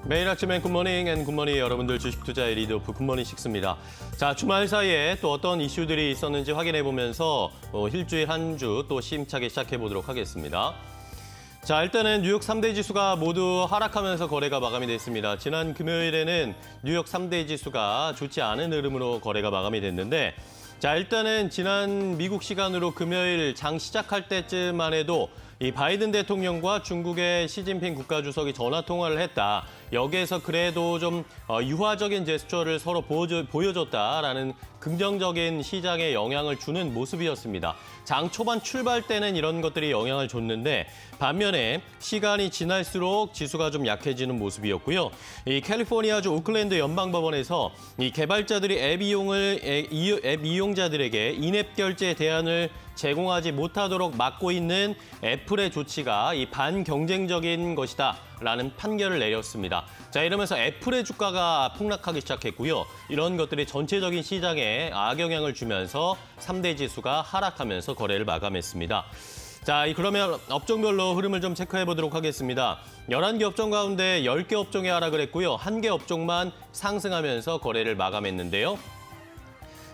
매일 아침엔 굿모닝 앤 굿모닝 여러분들 주식 투자의 리드오프 굿모닝 식스입니다. 자, 주말 사이에 또 어떤 이슈들이 있었는지 확인해 보면서 일주일 한 주 또 심차게 시작해 보도록 하겠습니다. 자, 일단은 뉴욕 3대 지수가 모두 하락하면서 거래가 마감이 됐습니다. 지난 금요일에는 뉴욕 3대 지수가 좋지 않은 흐름으로 거래가 마감이 됐는데, 자, 일단은 지난 미국 시간으로 금요일 장 시작할 때쯤만 해도 이 바이든 대통령과 중국의 시진핑 국가주석이 전화 통화를 했다. 여기에서 그래도 좀 유화적인 제스처를 서로 보여줬다라는 긍정적인 시장에 영향을 주는 모습이었습니다. 장 초반 출발 때는 이런 것들이 영향을 줬는데 반면에 시간이 지날수록 지수가 좀 약해지는 모습이었고요. 이 캘리포니아주 오클랜드 연방법원에서 이 개발자들이 앱 이용자들에게 인앱 결제 대안을 제공하지 못하도록 막고 있는 애플의 조치가 이 반경쟁적인 것이다라는 판결을 내렸습니다. 자, 이러면서 애플의 주가가 폭락하기 시작했고요. 이런 것들이 전체적인 시장에 악영향을 주면서 3대 지수가 하락하면서 거래를 마감했습니다. 자, 그러면 업종별로 흐름을 좀 체크해 보도록 하겠습니다. 11개 업종 가운데 10개 업종이 하락을 했고요. 1개 업종만 상승하면서 거래를 마감했는데요.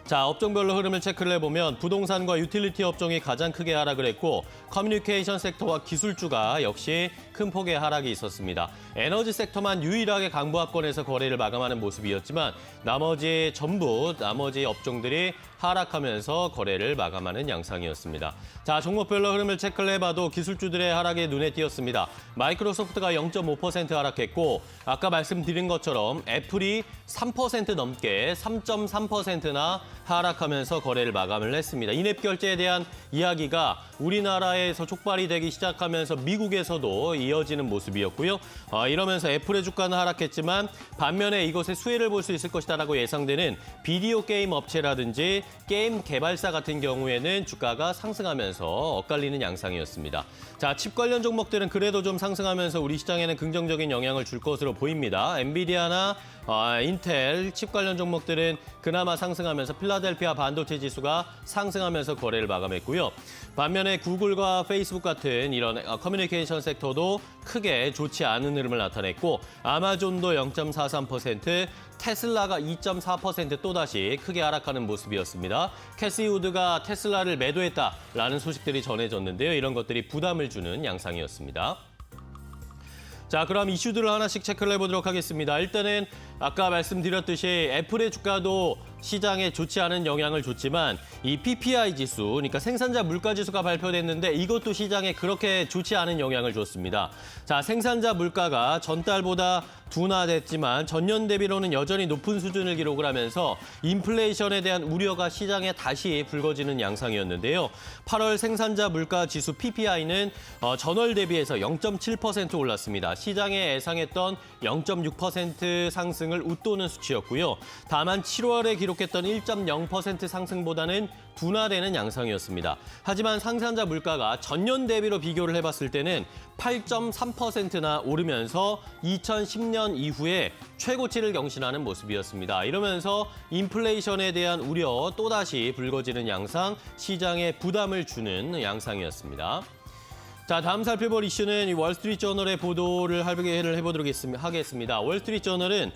자, 업종별로 흐름을 체크를 해보면 부동산과 유틸리티 업종이 가장 크게 하락을 했고 커뮤니케이션 섹터와 기술주가 역시 큰 폭의 하락이 있었습니다. 에너지 섹터만 유일하게 강보합권에서 거래를 마감하는 모습이었지만 나머지 업종들이 하락하면서 거래를 마감하는 양상이었습니다. 자, 종목별로 흐름을 체크를 해봐도 기술주들의 하락이 눈에 띄었습니다. 마이크로소프트가 0.5% 하락했고 아까 말씀드린 것처럼 애플이 3% 넘게 3.3%나 하락하면서 거래를 마감을 했습니다. 인앱 결제에 대한 이야기가 우리나라에서 촉발이 되기 시작하면서 미국에서도 이어지는 모습이었고요. 이러면서 애플의 주가는 하락했지만 반면에 이것의 수혜를 볼 수 있을 것이다라고 예상되는 비디오 게임 업체라든지 게임 개발사 같은 경우에는 주가가 상승하면서 엇갈리는 양상이었습니다. 자, 칩 관련 종목들은 그래도 좀 상승하면서 우리 시장에는 긍정적인 영향을 줄 것으로 보입니다. 엔비디아나 인텔 칩 관련 종목들은 그나마 상승하면서 필라델피아 반도체 지수가 상승하면서 거래를 마감했고요. 반면에 구글과 페이스북 같은 이런 커뮤니케이션 섹터도 크게 좋지 않은 흐름을 나타냈고 아마존도 0.43%, 테슬라가 2.4% 또다시 크게 하락하는 모습이었습니다. 캐시 우드가 테슬라를 매도했다라는 소식들이 전해졌는데요. 이런 것들이 부담을 주는 양상이었습니다. 자, 그럼 이슈들을 하나씩 체크를 해보도록 하겠습니다. 일단은 아까 말씀드렸듯이 애플의 주가도 시장에 좋지 않은 영향을 줬지만 이 PPI 지수, 그러니까 생산자 물가 지수가 발표됐는데 이것도 시장에 그렇게 좋지 않은 영향을 줬습니다. 자, 생산자 물가가 전달보다 둔화됐지만 전년 대비로는 여전히 높은 수준을 기록을 하면서 인플레이션에 대한 우려가 시장에 다시 불거지는 양상이었는데요. 8월 생산자 물가 지수 PPI는 전월 대비해서 0.7% 올랐습니다. 시장에 예상했던 0.6% 상승을 웃도는 수치였고요. 다만 7월에 기록했던 1.0% 상승보다는 둔화되는 양상이었습니다. 하지만 생산자 물가가 전년 대비로 비교를 해봤을 때는 8.3%나 오르면서 2010년 이후에 최고치를 경신하는 모습이었습니다. 이러면서 인플레이션에 대한 우려 또다시 불거지는 양상, 시장에 부담을 주는 양상이었습니다. 자, 다음 살펴볼 이슈는 이 월스트리트저널의 보도를 해보도록 하겠습니다. 월스트리트저널은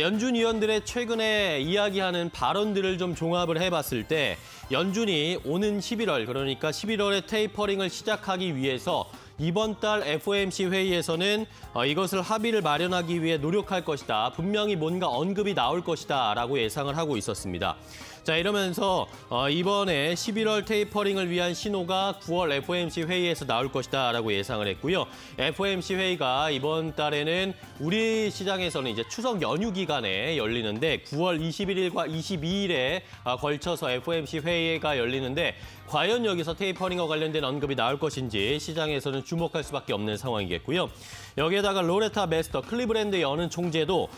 연준 위원들의 최근에 이야기하는 발언들을 좀 종합을 해봤을 때 연준이 오는 11월, 그러니까 11월에 테이퍼링을 시작하기 위해서 이번 달 FOMC 회의에서는 이것을 합의를 마련하기 위해 노력할 것이다. 분명히 뭔가 언급이 나올 것이다 라고 예상을 하고 있었습니다. 자, 이러면서 이번에 11월 테이퍼링을 위한 신호가 9월 FOMC 회의에서 나올 것이다 라고 예상을 했고요. FOMC 회의가 이번 달에는 우리 시장에서는 이제 추석 연휴 기간에 열리는데 9월 21일과 22일에 걸쳐서 FOMC 회의가 열리는데 과연 여기서 테이퍼링과 관련된 언급이 나올 것인지 시장에서는 주목할 수밖에 없는 상황이겠고요. 여기에다가 로레타 메스터 클리브랜드 연은 총재도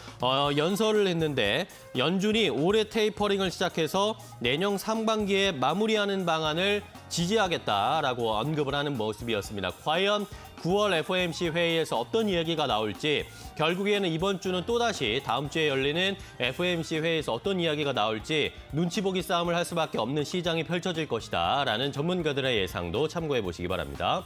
연설을 했는데 연준이 올해 테이퍼링을 시작해서 내년 상반기에 마무리하는 방안을 지지하겠다라고 언급을 하는 모습이었습니다. 과연 9월 FOMC 회의에서 어떤 이야기가 나올지, 결국에는 이번 주는 또다시 다음 주에 열리는 FOMC 회의에서 어떤 이야기가 나올지 눈치 보기 싸움을 할 수밖에 없는 시장이 펼쳐질 것이다 라는 전문가들의 예상도 참고해 보시기 바랍니다.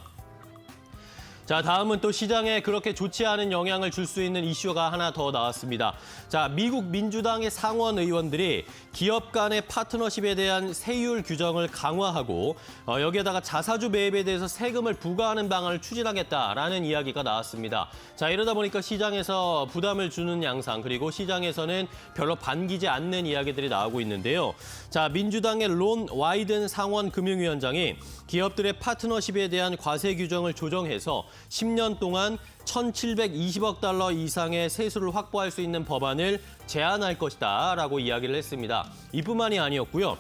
자, 다음은 또 시장에 그렇게 좋지 않은 영향을 줄 수 있는 이슈가 하나 더 나왔습니다. 자, 미국 민주당의 상원 의원들이 기업 간의 파트너십에 대한 세율 규정을 강화하고 여기에다가 자사주 매입에 대해서 세금을 부과하는 방안을 추진하겠다라는 이야기가 나왔습니다. 자, 이러다 보니까 시장에서 부담을 주는 양상, 그리고 시장에서는 별로 반기지 않는 이야기들이 나오고 있는데요. 자, 민주당의 론 와이든 상원 금융위원장이 기업들의 파트너십에 대한 과세 규정을 조정해서 10년 동안 1,720억 달러 이상의 세수를 확보할 수 있는 법안을 제안할 것이다라고 이야기를 했습니다. 이뿐만이 아니었고요.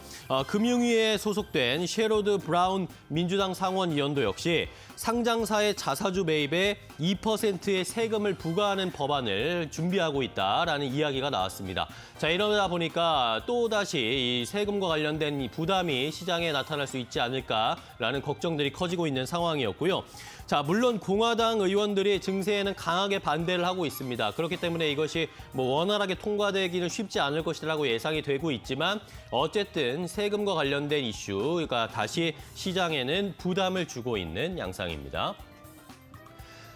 금융위에 소속된 셰로드 브라운 민주당 상원의원도 역시 상장사의 자사주 매입에 2%의 세금을 부과하는 법안을 준비하고 있다라는 이야기가 나왔습니다. 자, 이러다 보니까 또다시 이 세금과 관련된 이 부담이 시장에 나타날 수 있지 않을까라는 걱정들이 커지고 있는 상황이었고요. 자, 물론 공화당 의원들이 증세에는 강하게 반대를 하고 있습니다. 그렇기 때문에 이것이 원활하게 통과되기는 쉽지 않을 것이라고 예상이 되고 있지만 어쨌든 세금과 관련된 이슈가 다시 시장에는 부담을 주고 있는 양상입니다.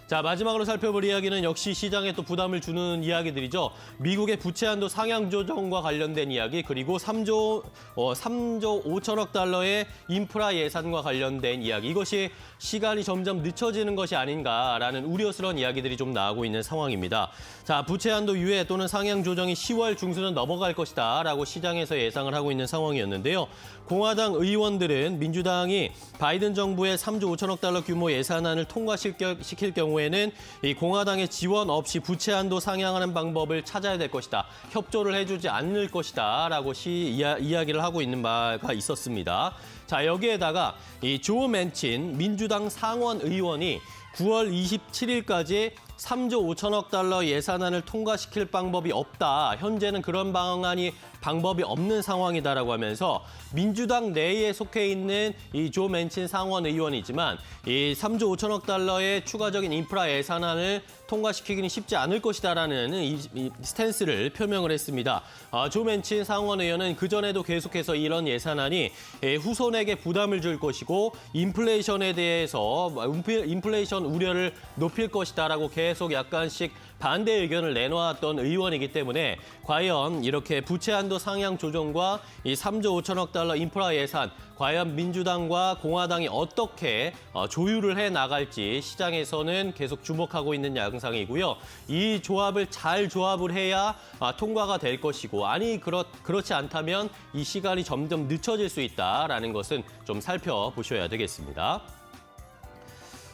자, 마지막으로 살펴볼 이야기는 역시 시장에 또 부담을 주는 이야기들이죠. 미국의 부채 한도 상향 조정과 관련된 이야기, 그리고 3조 5천억 달러의 인프라 예산과 관련된 이야기. 이것이 시간이 점점 늦춰지는 것이 아닌가라는 우려스러운 이야기들이 좀 나오고 있는 상황입니다. 자, 부채 한도 유예 또는 상향 조정이 10월 중순은 넘어갈 것이다라고 시장에서 예상을 하고 있는 상황이었는데요. 공화당 의원들은 민주당이 바이든 정부의 3조 5천억 달러 규모 예산안을 통과시킬 경우에는 이 공화당의 지원 없이 부채 한도 상향하는 방법을 찾아야 될 것이다. 협조를 해주지 않을 것이다라고 이야기를 하고 있는 바가 있었습니다. 자, 여기에다가 이 조 맨친 민주당 상원 의원이 9월 27일까지 3조 5천억 달러 예산안을 통과시킬 방법이 없다. 현재는 그런 방법이 없는 상황이다라고 하면서 민주당 내에 속해 있는 이 조 맨친 상원 의원이지만 이 3조 5천억 달러의 추가적인 인프라 예산안을 통과시키기는 쉽지 않을 것이다라는 이 스탠스를 표명을 했습니다. 조 맨친 상원 의원은 그전에도 계속해서 이런 예산안이 후손에게 부담을 줄 것이고 인플레이션에 대해서 인플레이션 우려를 높일 것이다라고 계속 약간씩 반대 의견을 내놓았던 의원이기 때문에 과연 이렇게 부채 한도 상향 조정과 이 3조 5천억 달러 인프라 예산, 과연 민주당과 공화당이 어떻게 조율을 해 나갈지 시장에서는 계속 주목하고 있는 양상이고요. 이 조합을 잘 조합을 해야 통과가 될 것이고, 아니 그렇지 않다면 이 시간이 점점 늦춰질 수 있다라는 것은 좀 살펴보셔야 되겠습니다.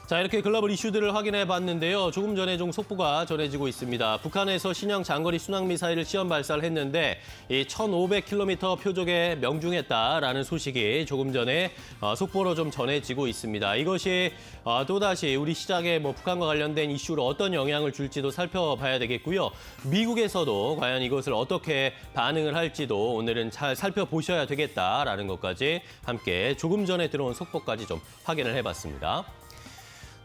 자, 이렇게 글로벌 이슈들을 확인해 봤는데요. 조금 전에 좀 속보가 전해지고 있습니다. 북한에서 신형 장거리 순항미사일을 시험 발사를 했는데 이 1,500km 표적에 명중했다라는 소식이 조금 전에 속보로 좀 전해지고 있습니다. 이것이 또다시 우리 시장에 북한과 관련된 이슈로 어떤 영향을 줄지도 살펴봐야 되겠고요. 미국에서도 과연 이것을 어떻게 반응을 할지도 오늘은 잘 살펴보셔야 되겠다라는 것까지 함께 조금 전에 들어온 속보까지 좀 확인을 해봤습니다.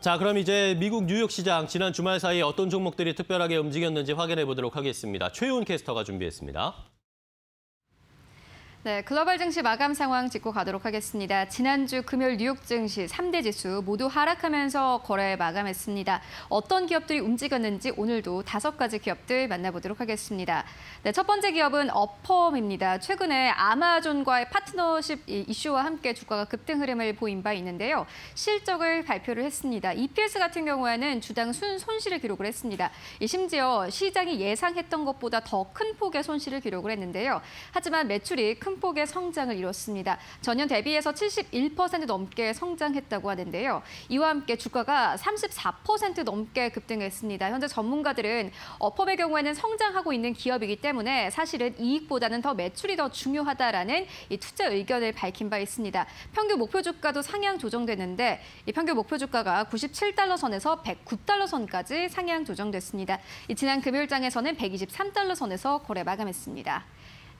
자, 그럼 이제 미국 뉴욕 시장 지난 주말 사이에 어떤 종목들이 특별하게 움직였는지 확인해 보도록 하겠습니다. 최윤 캐스터가 준비했습니다. 네, 글로벌 증시 마감 상황 짚고 가도록 하겠습니다. 지난주 금요일 뉴욕 증시 3대 지수 모두 하락하면서 거래 마감했습니다. 어떤 기업들이 움직였는지 오늘도 5가지 기업들 만나보도록 하겠습니다. 네, 첫 번째 기업은 어펌입니다. 최근에 아마존과의 파트너십 이슈와 함께 주가가 급등 흐름을 보인 바 있는데요. 실적을 발표를 했습니다. EPS 같은 경우에는 주당 순손실을 기록을 했습니다. 심지어 시장이 예상했던 것보다 더 큰 폭의 손실을 기록을 했는데요. 하지만 매출이 큰 폭의 성장을 이뤘습니다. 전년 대비해서 71% 넘게 성장했다고 하는데요. 이와 함께 주가가 34% 넘게 급등했습니다. 현재 전문가들은 어펌의 경우에는 성장하고 있는 기업이기 때문에 사실은 이익보다는 더 매출이 더 중요하다라는 이 투자 의견을 밝힌 바 있습니다. 평균 목표 주가도 상향 조정됐는데 이 평균 목표 주가가 97달러 선에서 109달러 선까지 상향 조정됐습니다. 지난 금요일장에서는 123달러 선에서 거래 마감했습니다.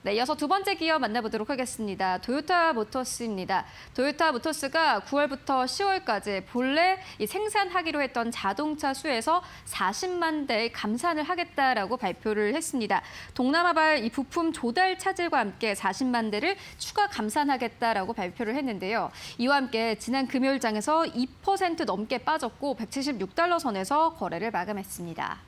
네, 이어서 두 번째 기업 만나보도록 하겠습니다. 도요타 모터스입니다. 도요타 모터스가 9월부터 10월까지 본래 생산하기로 했던 자동차 수에서 40만 대의 감산을 하겠다라고 발표를 했습니다. 동남아발 이 부품 조달 차질과 함께 40만 대를 추가 감산하겠다라고 발표를 했는데요. 이와 함께 지난 금요일장에서 2% 넘게 빠졌고 176달러 선에서 거래를 마감했습니다.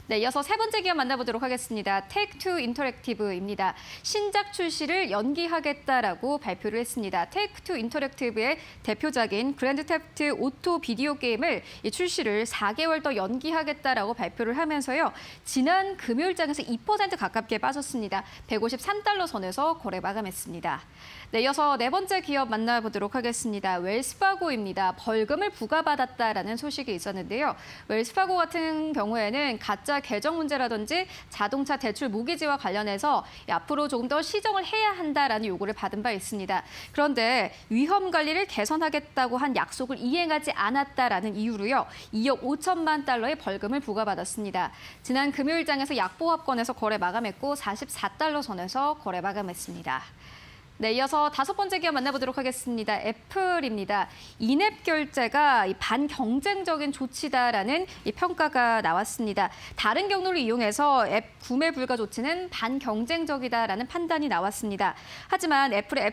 네, 이어서 세 번째 기업 만나보도록 하겠습니다. 테이크2 인터랙티브입니다. 신작 출시를 연기하겠다라고 발표를 했습니다. 테이크2 인터랙티브의 대표작인 그랜드 테프트 오토 비디오 게임을 출시를 4개월 더 연기하겠다라고 발표를 하면서요. 지난 금요일장에서 2% 가깝게 빠졌습니다. 153달러 선에서 거래 마감했습니다. 네, 이어서 네 번째 기업 만나보도록 하겠습니다. 웰스파고입니다. 벌금을 부과받았다라는 소식이 있었는데요. 웰스파고 같은 경우에는 가짜 계정 문제라든지 자동차 대출 모기지와 관련해서 앞으로 조금 더 시정을 해야 한다라는 요구를 받은 바 있습니다. 그런데 위험 관리를 개선하겠다고 한 약속을 이행하지 않았다라는 이유로요. 2억 5천만 달러의 벌금을 부과받았습니다. 지난 금요일장에서 약보합권에서 거래 마감했고 44달러 선에서 거래 마감했습니다. 네, 이어서 다섯 번째 기업 만나보도록 하겠습니다. 애플입니다. 인앱 결제가 반경쟁적인 조치다라는 평가가 나왔습니다. 다른 경로를 이용해서 앱 구매 불가 조치는 반경쟁적이다라는 판단이 나왔습니다. 하지만 애플의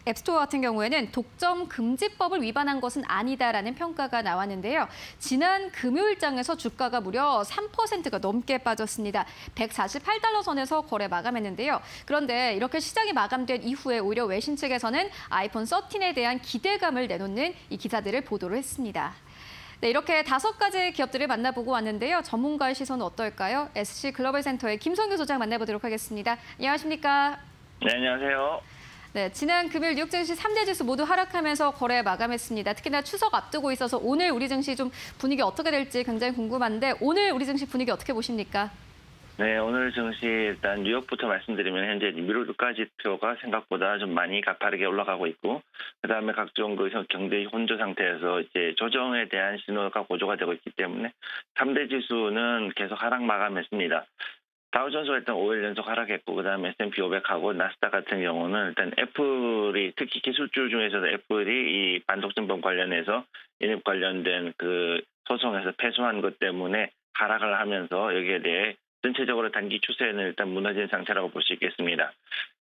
앱스토어 같은 경우에는 독점 금지법을 위반한 것은 아니다라는 평가가 나왔는데요. 지난 금요일장에서 주가가 무려 3%가 넘게 빠졌습니다. 148달러 선에서 거래 마감했는데요. 그런데 이렇게 시장이 마감된 이후에 오히려 외신 측에서는 아이폰 13에 대한 기대감을 내놓는 이 기사들을 보도를 했습니다. 네, 이렇게 5가지 기업들을 만나보고 왔는데요. 전문가의 시선은 어떨까요? SC글로벌센터의 김성규 소장 만나보도록 하겠습니다. 안녕하십니까? 네, 안녕하세요. 네, 지난 금요일 뉴욕 증시 3대 지수 모두 하락하면서 거래 마감했습니다. 특히나 추석 앞두고 있어서 오늘 우리 증시 좀 분위기 어떻게 될지 굉장히 궁금한데 오늘 우리 증시 분위기 어떻게 보십니까? 네, 오늘 증시 일단 뉴욕부터 말씀드리면 현재 미국가 지표가 생각보다 좀 많이 가파르게 올라가고 있고, 그다음에 각종 그 경제 혼조 상태에서 이제 조정에 대한 신호가 고조가 되고 있기 때문에 3대 지수는 계속 하락 마감했습니다. 다우존스가 일단 5일 연속 하락했고, 그다음에 S&P 500하고 나스닥 같은 경우는 일단 애플이 특히 기술주 중에서도 애플이 이 반독점법 관련해서 인앱 관련된 그 소송에서 패소한 것 때문에 하락을 하면서 여기에 대해 전체적으로 단기 추세는 일단 무너진 상태라고 볼 수 있겠습니다.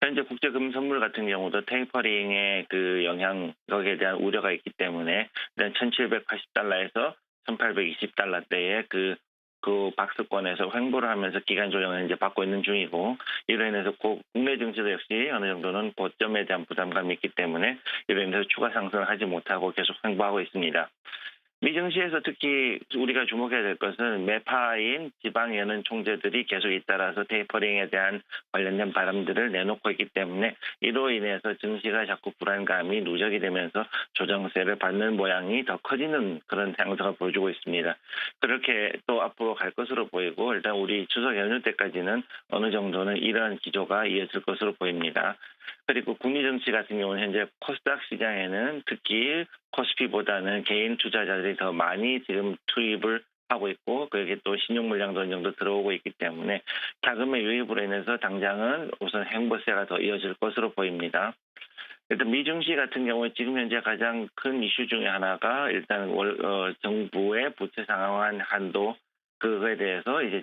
현재 국제금융선물 같은 경우도 테이퍼링의 그 영향, 거기에 대한 우려가 있기 때문에 일단 1,780달러에서 1,820달러대의 그 박스권에서 횡보를 하면서 기간 조정을 이제 받고 있는 중이고, 이로 인해서 국내 증시도 역시 어느 정도는 고점에 대한 부담감이 있기 때문에 이로 인해서 추가 상승을 하지 못하고 계속 횡보하고 있습니다. 미 증시에서 특히 우리가 주목해야 될 것은 매파인 지방연은 총재들이 계속 잇따라서 테이퍼링에 대한 관련된 바람들을 내놓고 있기 때문에 이로 인해서 증시가 자꾸 불안감이 누적이 되면서 조정세를 받는 모양이 더 커지는 그런 양상을 보여주고 있습니다. 그렇게 또 앞으로 갈 것으로 보이고, 일단 우리 추석 연휴 때까지는 어느 정도는 이러한 기조가 이어질 것으로 보입니다. 그리고 국내 증시 같은 경우는 현재 코스닥 시장에는 특히 코스피보다는 개인 투자자들이 더 많이 지금 투입을 하고 있고, 거기에 또 신용 물량도 어느 정도 들어오고 있기 때문에 자금의 유입으로 인해서 당장은 우선 행보세가 더 이어질 것으로 보입니다. 일단 미 증시 같은 경우에 지금 현재 가장 큰 이슈 중에 하나가 일단 정부의 부채 상환 한도, 그거에 대해서 이제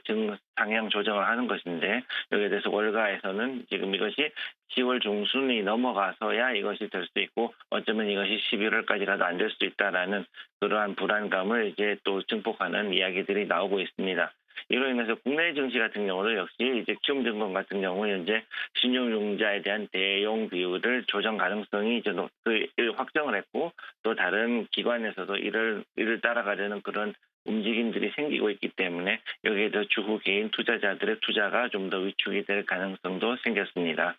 상향 조정을 하는 것인데, 여기에 대해서 월가에서는 지금 이것이 10월 중순이 넘어가서야 이것이 될 수 있고, 어쩌면 이것이 11월까지라도 안 될 수도 있다라는 그러한 불안감을 이제 또 증폭하는 이야기들이 나오고 있습니다. 이로 인해서 국내 증시 같은 경우도 역시 이제 키움증권 같은 경우 현재 신용융자에 대한 대용 비율을 조정 가능성이 이제 확정을 했고, 또 다른 기관에서도 이를 따라가려는 그런 움직임들이 생기고 있기 때문에 여기에 더 주구 개인 투자자들의 투자가 좀 더 위축이 될 가능성도 생겼습니다.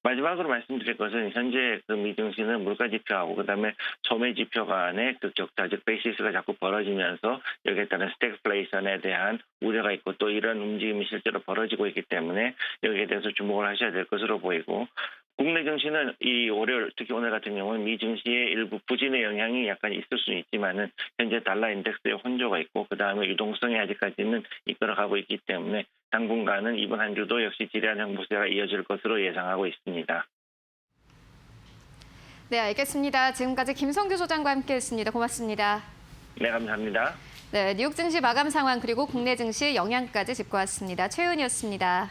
마지막으로 말씀드릴 것은 현재 그 미 증시는 물가 지표하고 그다음에 소매 지표 간의 그 격차, 즉 베이시스가 자꾸 벌어지면서 여기에 따른 스태그플레이션에 대한 우려가 있고, 또 이런 움직임이 실제로 벌어지고 있기 때문에 여기에 대해서 주목을 하셔야 될 것으로 보이고, 국내 증시는 이 월요일, 특히 오늘 같은 경우는 미 증시의 일부 부진의 영향이 약간 있을 수는 있지만은 현재 달러 인덱스의 혼조가 있고, 그 다음에 유동성이 아직까지는 이끌어가고 있기 때문에 당분간은 이번 한 주도 역시 지대한 형부세가 이어질 것으로 예상하고 있습니다. 네, 알겠습니다. 지금까지 김성규 소장과 함께했습니다. 고맙습니다. 네, 감사합니다. 네, 뉴욕 증시 마감 상황 그리고 국내 증시 영향까지 짚고왔습니다. 최은이었습니다.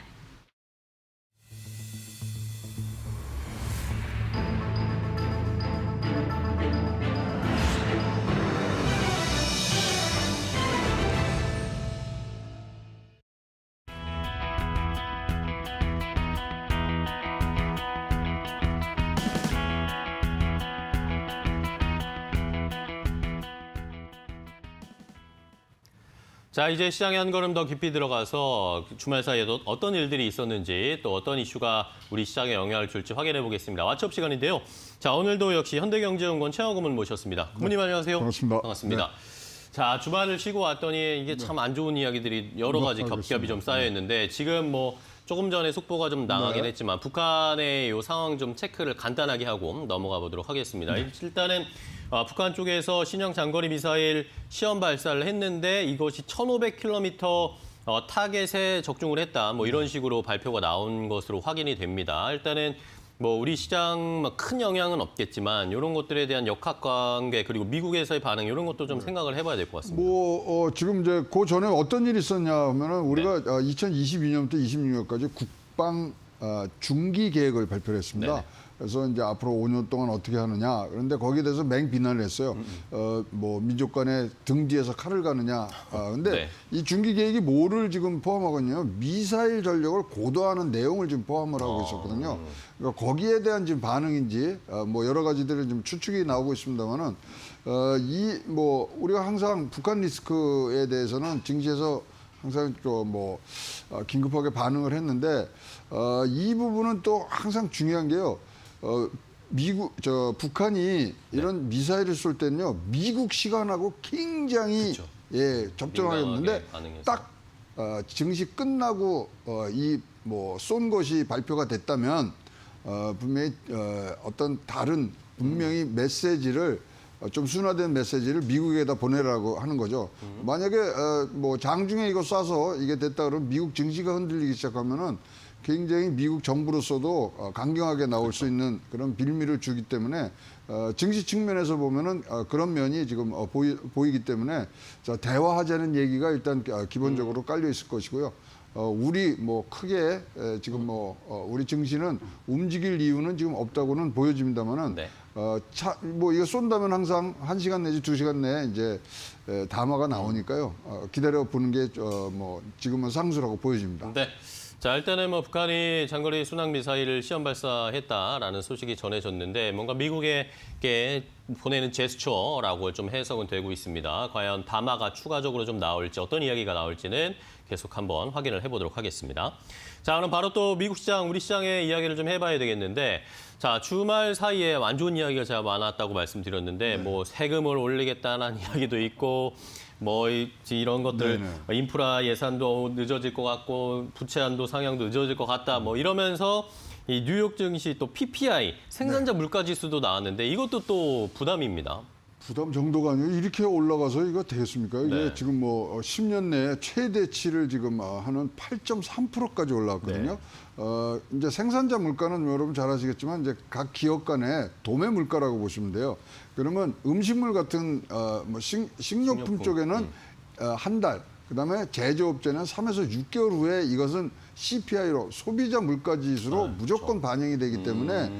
자, 이제 시장에 한 걸음 더 깊이 들어가서 주말 사이에도 어떤 일들이 있었는지 또 어떤 이슈가 우리 시장에 영향을 줄지 확인해 보겠습니다. 왓츠업 시간인데요. 자, 오늘도 역시 현대경제연구원 최영금은 모셨습니다. 고모님 안녕하세요. 반갑습니다. 반갑습니다. 자, 주말을 쉬고 왔더니 이게 참 안 좋은 이야기들이 여러 가지 겹겹이 좀 쌓여 있는데 지금 뭐 조금 전에 속보가 좀 나가긴 했지만 북한의 이 상황 좀 체크를 간단하게 하고 넘어가 보도록 하겠습니다. 일단은 북한 쪽에서 신형 장거리 미사일 시험 발사를 했는데 이것이 1,500km 타겟에 적중을 했다. 뭐 이런 식으로 발표가 나온 것으로 확인이 됩니다. 일단은 뭐 우리 시장 큰 영향은 없겠지만 이런 것들에 대한 역학관계 그리고 미국에서의 반응 이런 것도 좀 생각을 해봐야 될 것 같습니다. 지금 이제 그 전에 어떤 일이 있었냐 하면은 우리가 2022년부터 26년까지 국방 중기 계획을 발표를 했습니다. 네네. 그래서 이제 앞으로 5년 동안 어떻게 하느냐. 그런데 거기에 대해서 맹비난을 했어요. 뭐 민족 간에 등 뒤에서 칼을 가느냐. 근데 네. 이 중기 계획이 뭐를 지금 포함하거든요. 미사일 전력을 고도화하는 내용을 지금 포함을 하고 있었거든요. 그러니까 거기에 대한 지금 반응인지 뭐 여러 가지들이 좀 추측이 나오고 있습니다만은 이 뭐 우리가 항상 북한 리스크에 대해서는 증시에서 항상 좀 뭐 긴급하게 반응을 했는데 이 부분은 또 항상 중요한 게요. 북한이 이런 미사일을 쏠 때는요, 미국 시간하고 굉장히 그렇죠. 접종하였는데 반응해서. 딱 증시 끝나고 이 뭐 쏜 것이 발표가 됐다면 분명히 어떤 다른 분명히 메시지를 좀 순화된 메시지를 미국에다 보내라고 하는 거죠. 만약에 뭐 장중에 이거 쏴서 이게 됐다 그러면 미국 증시가 흔들리기 시작하면은 굉장히 미국 정부로서도 강경하게 나올 수 있는 그런 빌미를 주기 때문에 증시 측면에서 보면은 그런 면이 지금 보이기 때문에 자, 대화하자는 얘기가 일단 기본적으로 깔려 있을 것이고요. 우리 뭐 크게 지금 뭐 우리 증시는 움직일 이유는 지금 없다고는 보여집니다만은 네. 뭐 이거 쏜다면 항상 1시간 내지 2시간 내에 이제 담화가 나오니까요. 기다려 보는 게 뭐 지금은 상수라고 보여집니다. 네. 자, 일단은 뭐 북한이 장거리 순항 미사일을 시험 발사했다라는 소식이 전해졌는데 뭔가 미국에게 보내는 제스처라고 좀 해석은 되고 있습니다. 과연 담화가 추가적으로 좀 나올지 어떤 이야기가 나올지는 계속 한번 확인을 해보도록 하겠습니다. 자, 그럼 바로 또 미국 시장, 우리 시장의 이야기를 좀 해봐야 되겠는데 자, 주말 사이에 안 좋은 이야기가 제가 많았다고 말씀드렸는데 뭐 세금을 올리겠다는 이야기도 있고 뭐 이런 것들 인프라 예산도 늦어질 것 같고 부채한도 상향도 늦어질 것 같다 뭐 이러면서 이 뉴욕 증시 또 PPI 생산자 물가 지수도 나왔는데 이것도 또 부담입니다. 부담 정도가 아니고 이렇게 올라가서 이거 되겠습니까? 이게 네. 지금 뭐 10년 내에 최대치를 지금 하는 8.3%까지 올라왔거든요. 이제 생산자 물가는 여러분 잘 아시겠지만 이제 각 기업 간의 도매 물가라고 보시면 돼요. 그러면 음식물 같은 뭐 식료품 쪽에는 한 달, 그다음에 제조업체는 3에서 6개월 후에 이것은 CPI로 소비자 물가 지수로 무조건 반영이 되기 때문에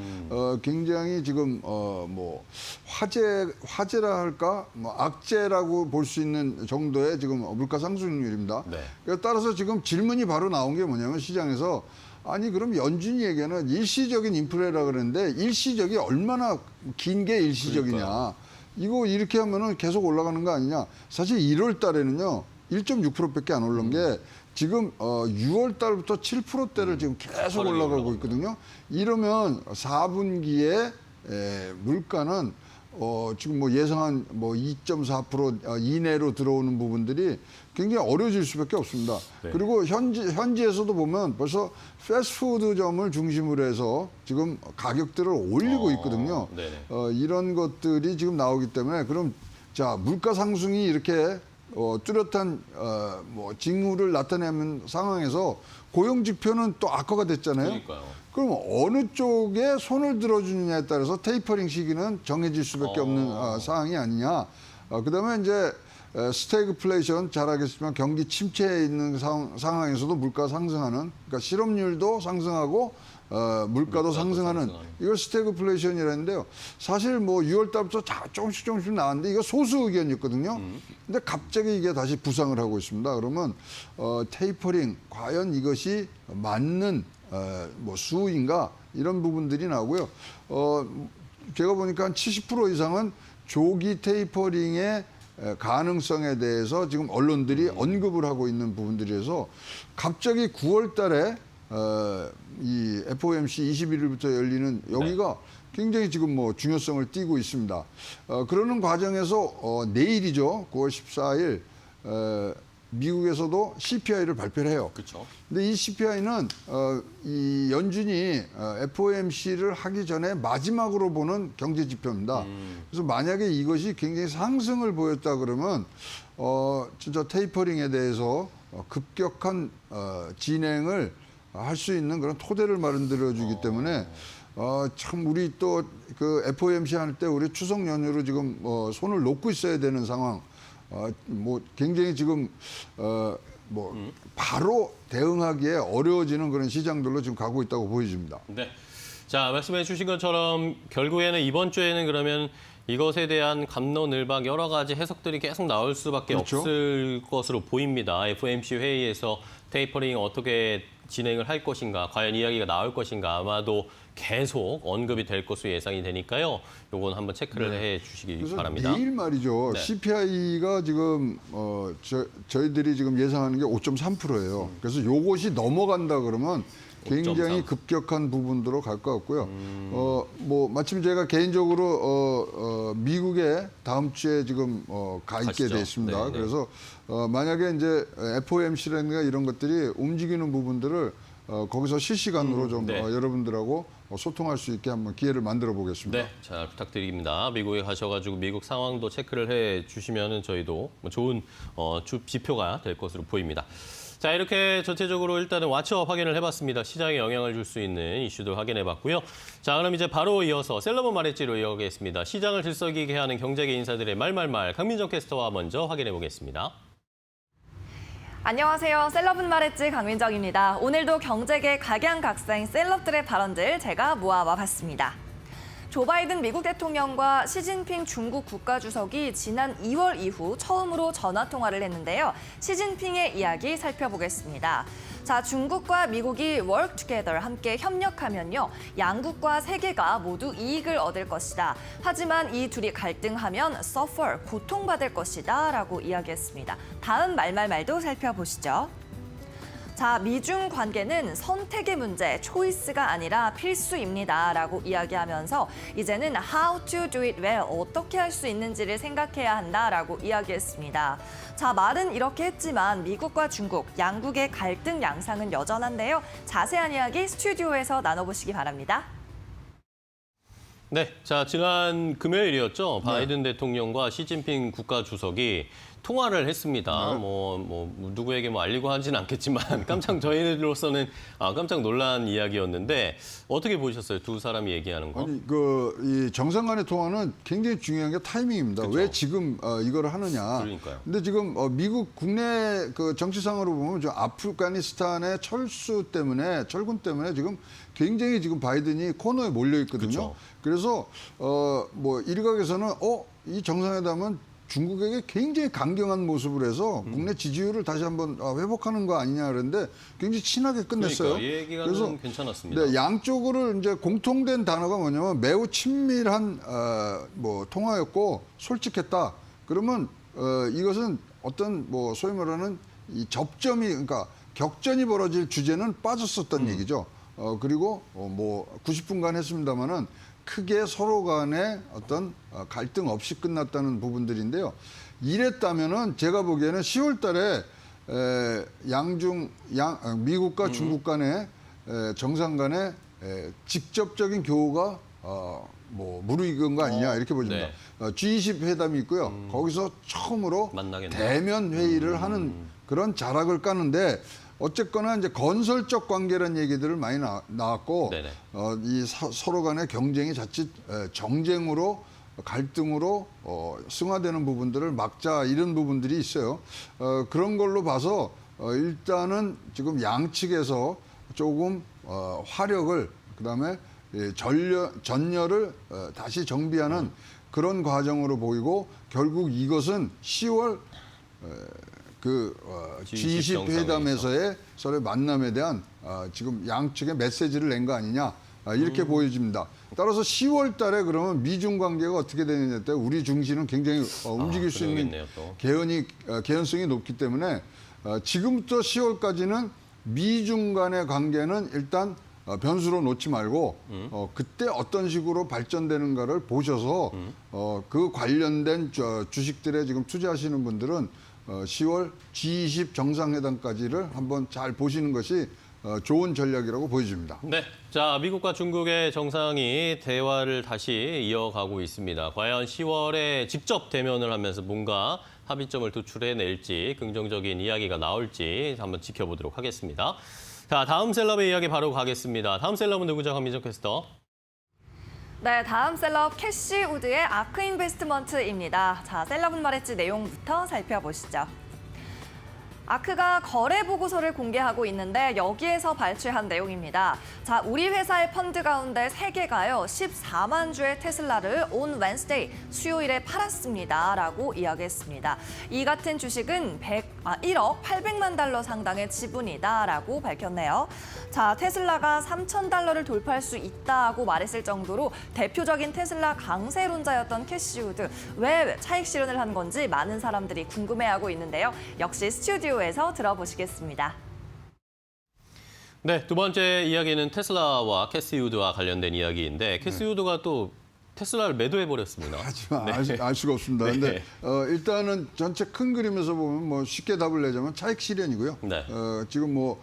굉장히 지금 뭐 화재라 할까 뭐 악재라고 볼 수 있는 정도의 지금 물가 상승률입니다. 네. 따라서 지금 질문이 바로 나온 게 뭐냐면 시장에서 아니 그럼 연준이에게는 일시적인 인플레라 그랬는데 일시적이 얼마나 긴 게 일시적이냐. 그러니까요. 이거 이렇게 하면은 계속 올라가는 거 아니냐. 사실 1월 달에는요. 1.6%밖에 안 오른 게 지금 6월 달부터 7%대를 지금 계속 올라가고 있거든요. 이러면 4분기에 물가는 지금 뭐 예상한 뭐 2.4% 이내로 들어오는 부분들이 굉장히 어려워질 수밖에 없습니다. 네. 그리고 현지에서도 보면 벌써 패스트푸드점을 중심으로 해서 지금 가격들을 올리고 있거든요. 네네. 이런 것들이 지금 나오기 때문에 그럼 자 물가 상승이 이렇게 뚜렷한 뭐 징후를 나타내는 상황에서 고용 지표는 또 악화가 됐잖아요. 그러니까요. 그럼 어느 쪽에 손을 들어주느냐에 따라서 테이퍼링 시기는 정해질 수밖에 없는 상황이 아니냐. 그다음에 이제 스태그플레이션 잘 알겠지만 경기 침체에 있는 상황에서도 물가 상승하는, 그러니까 실업률도 상승하고 물가도 상승하는, 이걸 스태그플레이션이라는데요. 사실 뭐 6월 달부터 조금씩 나왔는데 이거 소수 의견이었거든요. 근데 갑자기 이게 다시 부상을 하고 있습니다. 그러면 테이퍼링 과연 이것이 맞는 뭐 수인가, 이런 부분들이 나오고요. 제가 보니까 한 70% 이상은 조기 테이퍼링의 가능성에 대해서 지금 언론들이 언급을 하고 있는 부분들이어서 갑자기 9월 달에 이 FOMC 21일부터 열리는 여기가 굉장히 지금 뭐 중요성을 띠고 있습니다. 그러는 과정에서 내일이죠. 9월 14일 미국에서도 CPI를 발표를 해요. 그렇죠. 근데 이 CPI는 이 연준이 FOMC를 하기 전에 마지막으로 보는 경제 지표입니다. 그래서 만약에 이것이 굉장히 상승을 보였다 그러면 진짜 테이퍼링에 대해서 급격한 진행을 할 수 있는 그런 토대를 마련들어 주기 때문에 참 우리 또 그 FOMC 할 때 우리 추석 연휴로 지금 손을 놓고 있어야 되는 상황. 뭐 굉장히 지금 뭐 바로 대응하기에 어려워지는 그런 시장들로 지금 가고 있다고 보여집니다. 네. 자, 말씀해 주신 것처럼 결국에는 이번 주에는 그러면 이것에 대한 갑론을박 여러 가지 해석들이 계속 나올 수밖에 그렇죠. 없을 것으로 보입니다. FOMC 회의에서 테이퍼링 어떻게 진행을 할 것인가, 과연 이야기가 나올 것인가 아마도 계속 언급이 될 것으로 예상이 되니까요. 요건 한번 체크를 해 주시기 그래서 바랍니다. 내일 말이죠. 네. CPI가 지금 저희들이 지금 예상하는 게 5.3%예요. 그래서 요것이 넘어간다 그러면 굉장히 5.3. 급격한 부분으로 갈 것 같고요. 뭐 마침 제가 개인적으로 미국에 다음 주에 지금 가 있게 가시죠. 돼 있습니다. 네, 네. 그래서 만약에 이제 FOMC라든가 이런 것들이 움직이는 부분들을 거기서 실시간으로 좀 네. 여러분들하고 소통할 수 있게 한번 기회를 만들어 보겠습니다. 네, 잘 부탁드립니다. 미국에 가셔가지고 미국 상황도 체크를 해 주시면은 저희도 뭐 좋은 지표가 될 것으로 보입니다. 자, 이렇게 전체적으로 일단은 왓츠업 확인을 해봤습니다. 시장에 영향을 줄 수 있는 이슈도 확인해봤고요. 자, 그럼 이제 바로 이어서 셀러문 말했지로 이어가겠습니다. 시장을 들썩이게 하는 경제계 인사들의 말말말 강민정 캐스터와 먼저 확인해보겠습니다. 안녕하세요. 셀럽은 말했지 강민정입니다. 오늘도 경제계 각양각색 셀럽들의 발언들 제가 모아와 봤습니다. 조 바이든 미국 대통령과 시진핑 중국 국가주석이 지난 2월 이후 처음으로 전화통화를 했는데요. 시진핑의 이야기 살펴보겠습니다. 자, 중국과 미국이 work together, 함께 협력하면요. 양국과 세계가 모두 이익을 얻을 것이다. 하지만 이 둘이 갈등하면 suffer, 고통받을 것이다 라고 이야기했습니다. 다음 말말말도 살펴보시죠. 자, 미중 관계는 선택의 문제, 초이스가 아니라 필수입니다 라고 이야기하면서 이제는 how to do it well, 어떻게 할 수 있는지를 생각해야 한다라고 이야기했습니다. 자, 말은 이렇게 했지만 미국과 중국, 양국의 갈등 양상은 여전한데요. 자세한 이야기 스튜디오에서 나눠보시기 바랍니다. 네, 자, 지난 금요일이었죠. 바이든 대통령과 시진핑 국가주석이 통화를 했습니다. 뭐 누구에게 뭐 알리고 하지는 않겠지만 저희들로서는 깜짝 놀란 이야기였는데 어떻게 보셨어요? 두 사람이 얘기하는 거? 아니, 이 정상 간의 통화는 굉장히 중요한 게 타이밍입니다. 그쵸. 왜 지금 이걸 하느냐. 그러니까요. 근데 지금 미국 국내 그 정치상으로 보면 저 아프가니스탄의 철군 때문에 지금 굉장히 지금 바이든이 코너에 몰려 있거든요. 그쵸. 그래서 뭐 일각에서는 이 정상회담은 중국에게 굉장히 강경한 모습을 해서 국내 지지율을 다시 한번 회복하는 거 아니냐 그랬는데 굉장히 친하게 끝냈어요. 그러니까 이 얘기가 괜찮았습니다. 네, 양쪽으로 이제 공통된 단어가 뭐냐면 매우 친밀한 뭐 통화였고 솔직했다. 그러면 이것은 어떤 뭐 소위 말하는 이 접점이, 그러니까 격전이 벌어질 주제는 빠졌었던 얘기죠. 그리고 뭐 90분간 했습니다마는 크게 서로 간에 어떤 갈등 없이 끝났다는 부분들인데요. 이랬다면은 제가 보기에는 10월 달에 미국과 중국 간의 정상 간의 직접적인 교우가 뭐 무르익은 거 아니냐 이렇게 보십니다. G20 회담이 있고요. 거기서 처음으로 만나겠네요. 대면 회의를 하는 그런 자락을 까는데 어쨌거나 이제 건설적 관계라는 얘기들을 많이 나왔고 네네. 이 서로 간의 경쟁이 자칫 정쟁으로 갈등으로 승화되는 부분들을 막자 이런 부분들이 있어요. 그런 걸로 봐서 일단은 지금 양측에서 조금 화력을 그다음에 전열을 다시 정비하는 그런 과정으로 보이고 결국 이것은 10월 G20 회담에서의 서로의 만남에 대한 지금 양측의 메시지를 낸 거 아니냐 이렇게 보여집니다. 따라서 10월 달에 그러면 미중 관계가 어떻게 되느냐에 따라 우리 중시는 굉장히 움직일 수 있는 개연성이 높기 때문에 지금부터 10월까지는 미중 간의 관계는 일단 변수로 놓지 말고 그때 어떤 식으로 발전되는가를 보셔서 그 관련된 주식들에 지금 투자하시는 분들은 10월 G20 정상회담까지를 한번 잘 보시는 것이 좋은 전략이라고 보여집니다. 네, 자 미국과 중국의 정상이 대화를 다시 이어가고 있습니다. 과연 10월에 직접 대면을 하면서 뭔가 합의점을 도출해낼지 긍정적인 이야기가 나올지 한번 지켜보도록 하겠습니다. 자, 다음 셀럽의 이야기 바로 가겠습니다. 다음 셀럽은 누구죠, 강민정 캐스터? 네, 다음 셀럽 캐시 우드의 아크 인베스트먼트입니다. 자, 셀럽은 말했지 내용부터 살펴보시죠. 아크가 거래 보고서를 공개하고 있는데 여기에서 발췌한 내용입니다. 자, 우리 회사의 펀드 가운데 3개가요. 14만 주의 테슬라를 on Wednesday, 수요일에 팔았습니다. 라고 이야기했습니다. 이 같은 주식은 1억 800만 달러 상당의 지분이다. 라고 밝혔네요. 자, 테슬라가 3천 달러를 돌파할 수 있다고 말했을 정도로 대표적인 테슬라 강세론자였던 캐시 우드. 왜 차익 실현을 한 건지 많은 사람들이 궁금해하고 있는데요. 역시 스튜디오에서 들어보시겠습니다. 네, 두 번째 이야기는 테슬라와 캐시 우드와 관련된 이야기인데 캐시 우드가 또 테슬라를 매도해버렸습니다. 하지만 알 수가 없습니다. 근데 일단은 전체 큰 그림에서 보면 뭐 쉽게 답을 내자면 차익 실현이고요. 네. 지금 뭐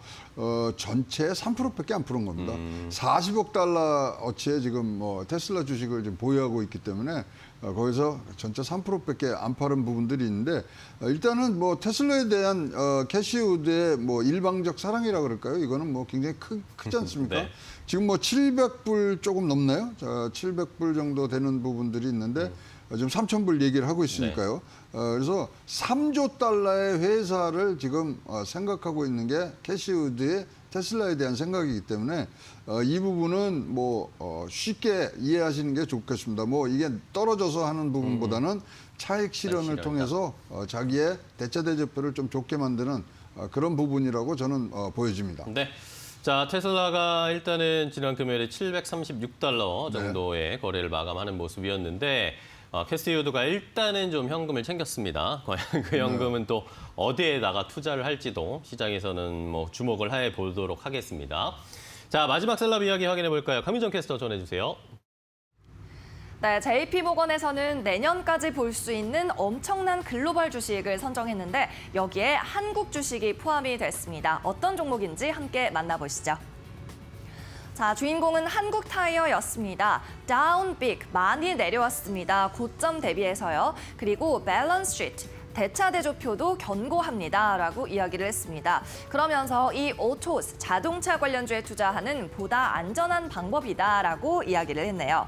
전체 3%밖에 안 풀은 겁니다. 40억 달러어치의 지금 뭐 테슬라 주식을 지금 보유하고 있기 때문에 거기서 전체 3%밖에 안 팔은 부분들이 있는데 일단은 뭐 테슬라에 대한 캐시 우드의 뭐 일방적 사랑이라 그럴까요? 이거는 뭐 굉장히 크지 않습니까? 네. 지금 뭐 700불 조금 넘나요? 700불 정도 되는 부분들이 있는데 지금 3,000불 얘기를 하고 있으니까요. 그래서 3조 달러의 회사를 지금 생각하고 있는 게 캐시 우드의 테슬라에 대한 생각이기 때문에 이 부분은 뭐 쉽게 이해하시는 게 좋겠습니다. 뭐 이게 떨어져서 하는 부분보다는 차익 실현을 통해서 자기의 대차대조표를 좀 좋게 만드는 그런 부분이라고 저는 보여집니다. 네. 자, 테슬라가 일단은 지난 금요일에 736달러 정도의 거래를 마감하는 모습이었는데 캐시 우드가 일단은 좀 현금을 챙겼습니다. 과연 그 현금은 또 어디에다가 투자를 할지도 시장에서는 뭐 주목을 해 보도록 하겠습니다. 자, 마지막 셀럽 이야기 확인해 볼까요? 강민정 캐스터 전해주세요. 네, JP모건에서는 내년까지 볼 수 있는 엄청난 글로벌 주식을 선정했는데 여기에 한국 주식이 포함이 됐습니다. 어떤 종목인지 함께 만나보시죠. 자, 주인공은 한국타이어였습니다. Down big, 많이 내려왔습니다. 고점 대비해서요. 그리고 balance sheet, 대차대조표도 견고합니다. 라고 이야기를 했습니다. 그러면서 이 오토스, 자동차 관련주에 투자하는 보다 안전한 방법이다. 라고 이야기를 했네요.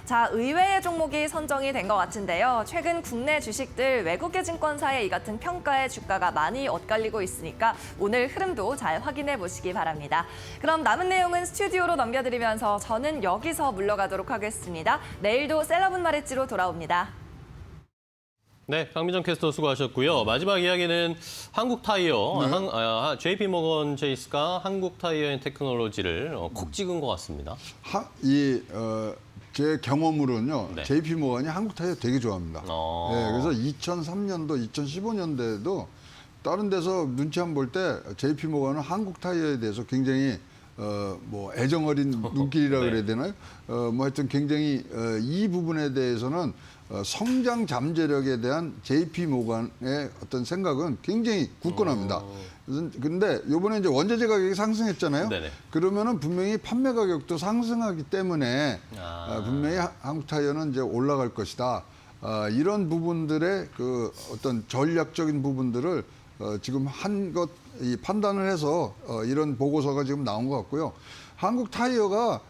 자, 의외의 종목이 선정이 된 것 같은데요. 최근 국내 주식들 외국계 증권사의 이 같은 평가에 주가가 많이 엇갈리고 있으니까 오늘 흐름도 잘 확인해 보시기 바랍니다. 그럼 남은 내용은 스튜디오로 넘겨드리면서 저는 여기서 물러가도록 하겠습니다. 내일도 셀럽은 말했지로 돌아옵니다. 네, 강민정 캐스터 수고하셨고요. 마지막 이야기는 한국타이어, JP모건 체이스가 한국타이어앤테크놀로지를 콕 찍은 것 같습니다. 제 경험으로는요, 네. JP모건이 한국타이어 되게 좋아합니다. 네, 그래서 2003년도, 2015년도에도 다른 데서 눈치 안 볼 때 JP모건은 한국타이어에 대해서 굉장히 뭐 애정 어린 눈길이라 네. 그래야 되나요? 뭐 하여튼 굉장히 이 부분에 대해서는 성장 잠재력에 대한 JP 모건의 어떤 생각은 굉장히 굳건합니다. 그런데 이번에 이제 원자재 가격이 상승했잖아요. 네네. 그러면은 분명히 판매 가격도 상승하기 때문에 분명히 한국타이어는 이제 올라갈 것이다. 이런 부분들의 그 어떤 전략적인 부분들을 지금 이 판단을 해서 이런 보고서가 지금 나온 것 같고요. 한국 타이어가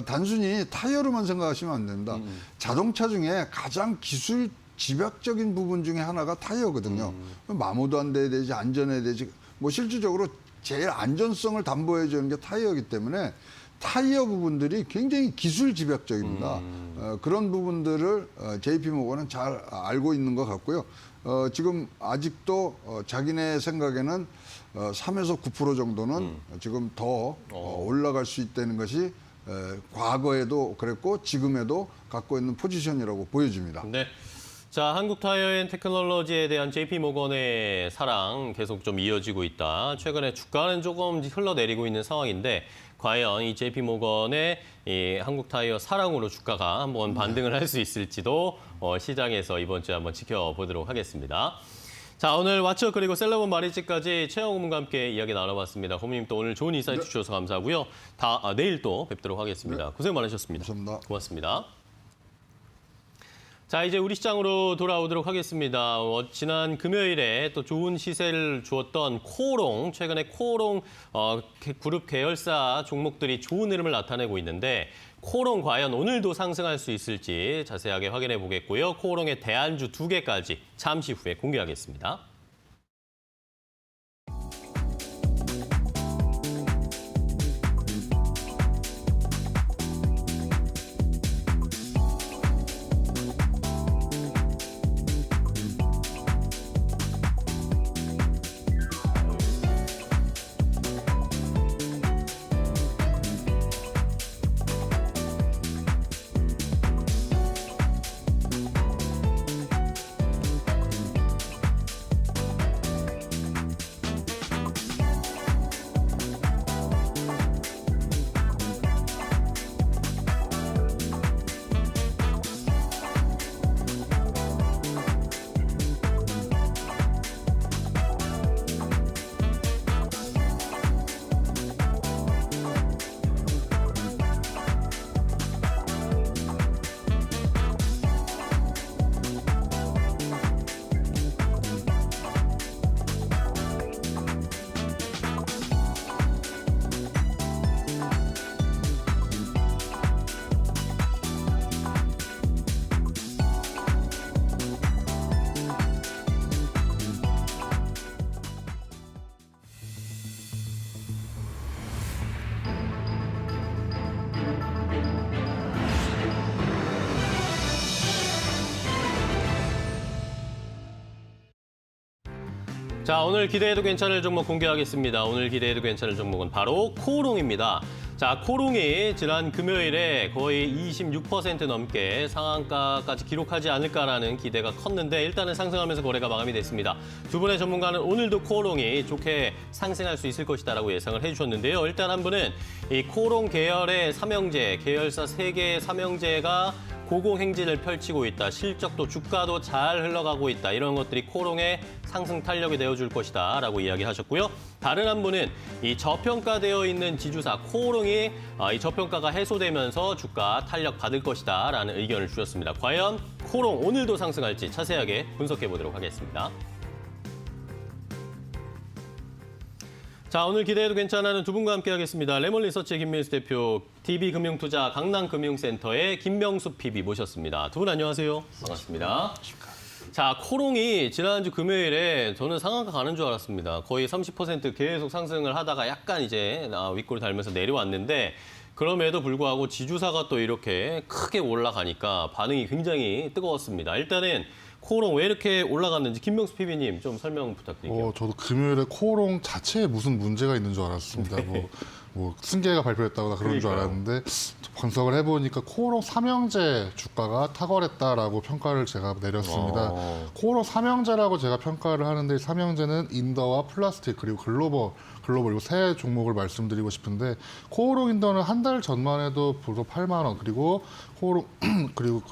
단순히 타이어로만 생각하시면 안 됩니다. 자동차 중에 가장 기술 집약적인 부분 중에 하나가 타이어거든요. 마모도 안 돼야 되지, 안전해야 되지. 뭐 실질적으로 제일 안전성을 담보해 주는 게 타이어이기 때문에 타이어 부분들이 굉장히 기술 집약적입니다. 그런 부분들을 JP모건은 잘 알고 있는 것 같고요. 지금 아직도 자기네 생각에는 3에서 9% 정도는 지금 더 올라갈 수 있다는 것이 과거에도 그랬고 지금에도 갖고 있는 포지션이라고 보여집니다. 네. 자, 한국 타이어 앤 테크놀로지에 대한 JP모건의 사랑 계속 좀 이어지고 있다. 최근에 주가는 조금 흘러내리고 있는 상황인데 과연 이 JP모건의 이 한국 타이어 사랑으로 주가가 한번 반등을 할 수 있을지도 시장에서 이번 주에 한번 지켜보도록 하겠습니다. 자, 오늘 왓츠업 그리고 셀러본 마리찌까지 최영 고문과 함께 이야기 나눠봤습니다. 고문님 또 오늘 좋은 인사이트 주셔서 감사하고요. 내일 또 뵙도록 하겠습니다. 고생 많으셨습니다. 감사합니다. 고맙습니다. 자, 이제 우리 시장으로 돌아오도록 하겠습니다. 지난 금요일에 또 좋은 시세를 주었던 코오롱, 최근에 코오롱 그룹 계열사 종목들이 좋은 흐름을 나타내고 있는데 코오롱 과연 오늘도 상승할 수 있을지 자세하게 확인해 보겠고요. 코오롱의 대안주 2개까지 잠시 후에 공개하겠습니다. 자, 오늘 기대해도 괜찮을 종목 공개하겠습니다. 오늘 기대해도 괜찮을 종목은 바로 코오롱입니다. 자, 코오롱이 지난 금요일에 거의 26% 넘게 상한가까지 기록하지 않을까라는 기대가 컸는데 일단은 상승하면서 거래가 마감이 됐습니다. 두 분의 전문가는 오늘도 코오롱이 좋게 상승할 수 있을 것이다라고 예상을 해주셨는데요. 일단 한 분은 이 코오롱 계열의 삼형제, 계열사 3개의 삼형제가 고공행진을 펼치고 있다. 실적도 주가도 잘 흘러가고 있다. 이런 것들이 코오롱의 상승 탄력이 되어줄 것이다 라고 이야기하셨고요. 다른 한 분은 이 저평가되어 있는 지주사 코오롱이 이 저평가가 해소되면서 주가 탄력 받을 것이다 라는 의견을 주셨습니다. 과연 코오롱 오늘도 상승할지 자세하게 분석해 보도록 하겠습니다. 자, 오늘 기대해도 괜찮아는 두 분과 함께 하겠습니다. 레몬리서치의 김민수 대표, DB금융투자 강남금융센터의 김명수 PB 모셨습니다. 두 분 안녕하세요. 반갑습니다. 자, 코오롱이 지난주 금요일에 저는 상한가 가는 줄 알았습니다. 거의 30% 계속 상승을 하다가 약간 이제 윗골 달면서 내려왔는데 그럼에도 불구하고 지주사가 또 이렇게 크게 올라가니까 반응이 굉장히 뜨거웠습니다. 일단은 코오롱 왜 이렇게 올라갔는지 김명수 PB님 좀 설명 부탁드릴게요. 저도 금요일에 코오롱 자체에 무슨 문제가 있는 줄 알았습니다. 뭐 승계가 발표했다거나 그런 줄 알았는데 분석을 해보니까 코오롱 삼형제 주가가 탁월했다라고 평가를 제가 내렸습니다. 코오롱 삼형제라고 제가 평가를 하는데 삼형제는 인더와 플라스틱 그리고 글로벌 이 세 종목을 말씀드리고 싶은데 코오롱 인더는 한 달 전만 해도 보도 8만 원 그리고 코오롱 그리고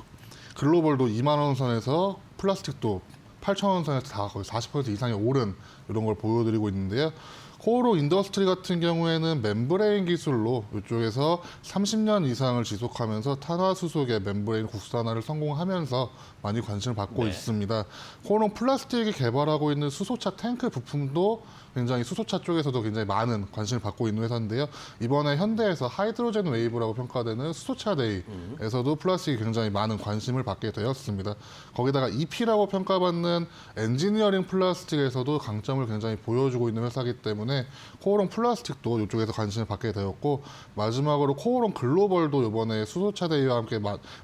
글로벌도 2만 원 선에서 플라스틱도 8천 원 선에서 다 거의 40% 이상이 오른 이런 걸 보여드리고 있는데요. 코오롱 인더스트리 같은 경우에는 멤브레인 기술로 이쪽에서 30년 이상을 지속하면서 탄화수소계 멤브레인 국산화를 성공하면서 많이 관심을 받고 네. 있습니다. 코오롱 플라스틱이 개발하고 있는 수소차 탱크 부품도 굉장히 수소차 쪽에서도 굉장히 많은 관심을 받고 있는 회사인데요. 이번에 현대에서 하이드로젠 웨이브라고 평가되는 수소차 데이에서도 플라스틱이 굉장히 많은 관심을 받게 되었습니다. 거기다가 EP라고 평가받는 엔지니어링 플라스틱에서도 강점을 굉장히 보여주고 있는 회사이기 때문에 코오롱 플라스틱도 이쪽에서 관심을 받게 되었고, 마지막으로 코오롱 글로벌도 이번에 수소차 데이와 함께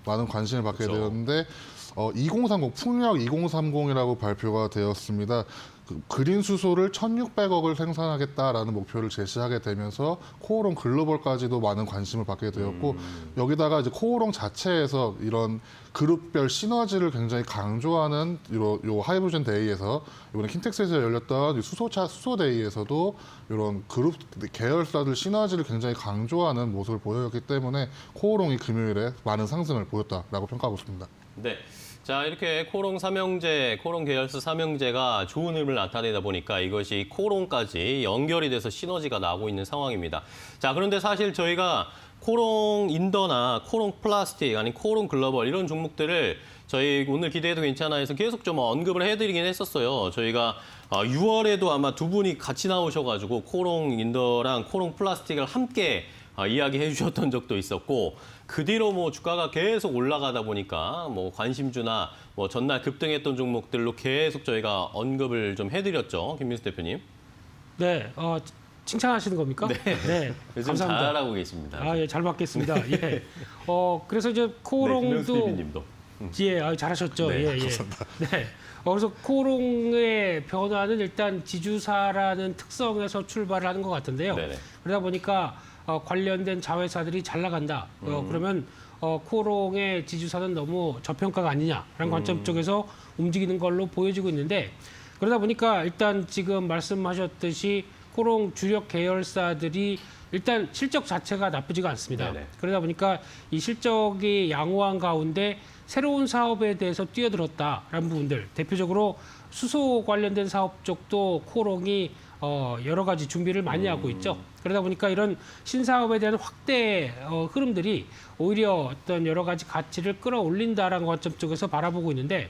많은 관심을 받게 그렇죠. 되었는데 2030 풍력 2030이라고 발표가 되었습니다. 그린 수소를 1,600억을 생산하겠다라는 목표를 제시하게 되면서 코오롱 글로벌까지도 많은 관심을 받게 되었고, 여기다가 이제 코오롱 자체에서 이런 그룹별 시너지를 굉장히 강조하는 요 하이브젠 데이에서 이번에 킨텍스에서 열렸던 수소차 수소 데이에서도 이런 그룹 계열사들 시너지를 굉장히 강조하는 모습을 보였기 때문에 코오롱이 금요일에 많은 상승을 보였다라고 평가하고 있습니다. 네. 자, 이렇게 코오롱 삼형제, 코오롱 계열사 삼형제가 좋은 흐름을 나타내다 보니까 이것이 코오롱까지 연결이 돼서 시너지가 나고 있는 상황입니다. 자, 그런데 사실 저희가 코오롱 인더나 코오롱 플라스틱, 아니 코오롱 글로벌 이런 종목들을 저희 오늘 기대해도 괜찮아 해서 계속 좀 언급을 해드리긴 했었어요. 저희가 6월에도 아마 두 분이 같이 나오셔가지고 코오롱 인더랑 코오롱 플라스틱을 함께 이야기해 주셨던 적도 있었고, 그 뒤로 뭐 주가가 계속 올라가다 보니까 뭐 관심주나 뭐 전날 급등했던 종목들로 계속 저희가 언급을 좀 해드렸죠. 김민수 대표님. 네, 칭찬하시는 겁니까? 네, 요즘 감사합니다. 잘하고 계십니다. 아, 예, 잘 받겠습니다. 예. 그래서 이제 네, 김명수 코오롱도 대표님도. 예, 잘하셨죠. 네, 예, 예. 네. 그래서 코오롱의 변화는 일단 지주사라는 특성에서 출발을 하는 것 같은데요. 네네. 그러다 보니까 관련된 자회사들이 잘 나간다. 그러면 코오롱의 지주사는 너무 저평가가 아니냐라는 관점 쪽에서 움직이는 걸로 보여지고 있는데, 그러다 보니까 일단 지금 말씀하셨듯이 코오롱 주력 계열사들이 일단 실적 자체가 나쁘지가 않습니다. 네네. 그러다 보니까 이 실적이 양호한 가운데 새로운 사업에 대해서 뛰어들었다라는 부분들, 대표적으로 수소 관련된 사업 쪽도 코오롱이 여러 가지 준비를 많이 하고 있죠. 그러다 보니까 이런 신사업에 대한 확대 흐름들이 오히려 어떤 여러 가지 가치를 끌어올린다라는 관점 쪽에서 바라보고 있는데,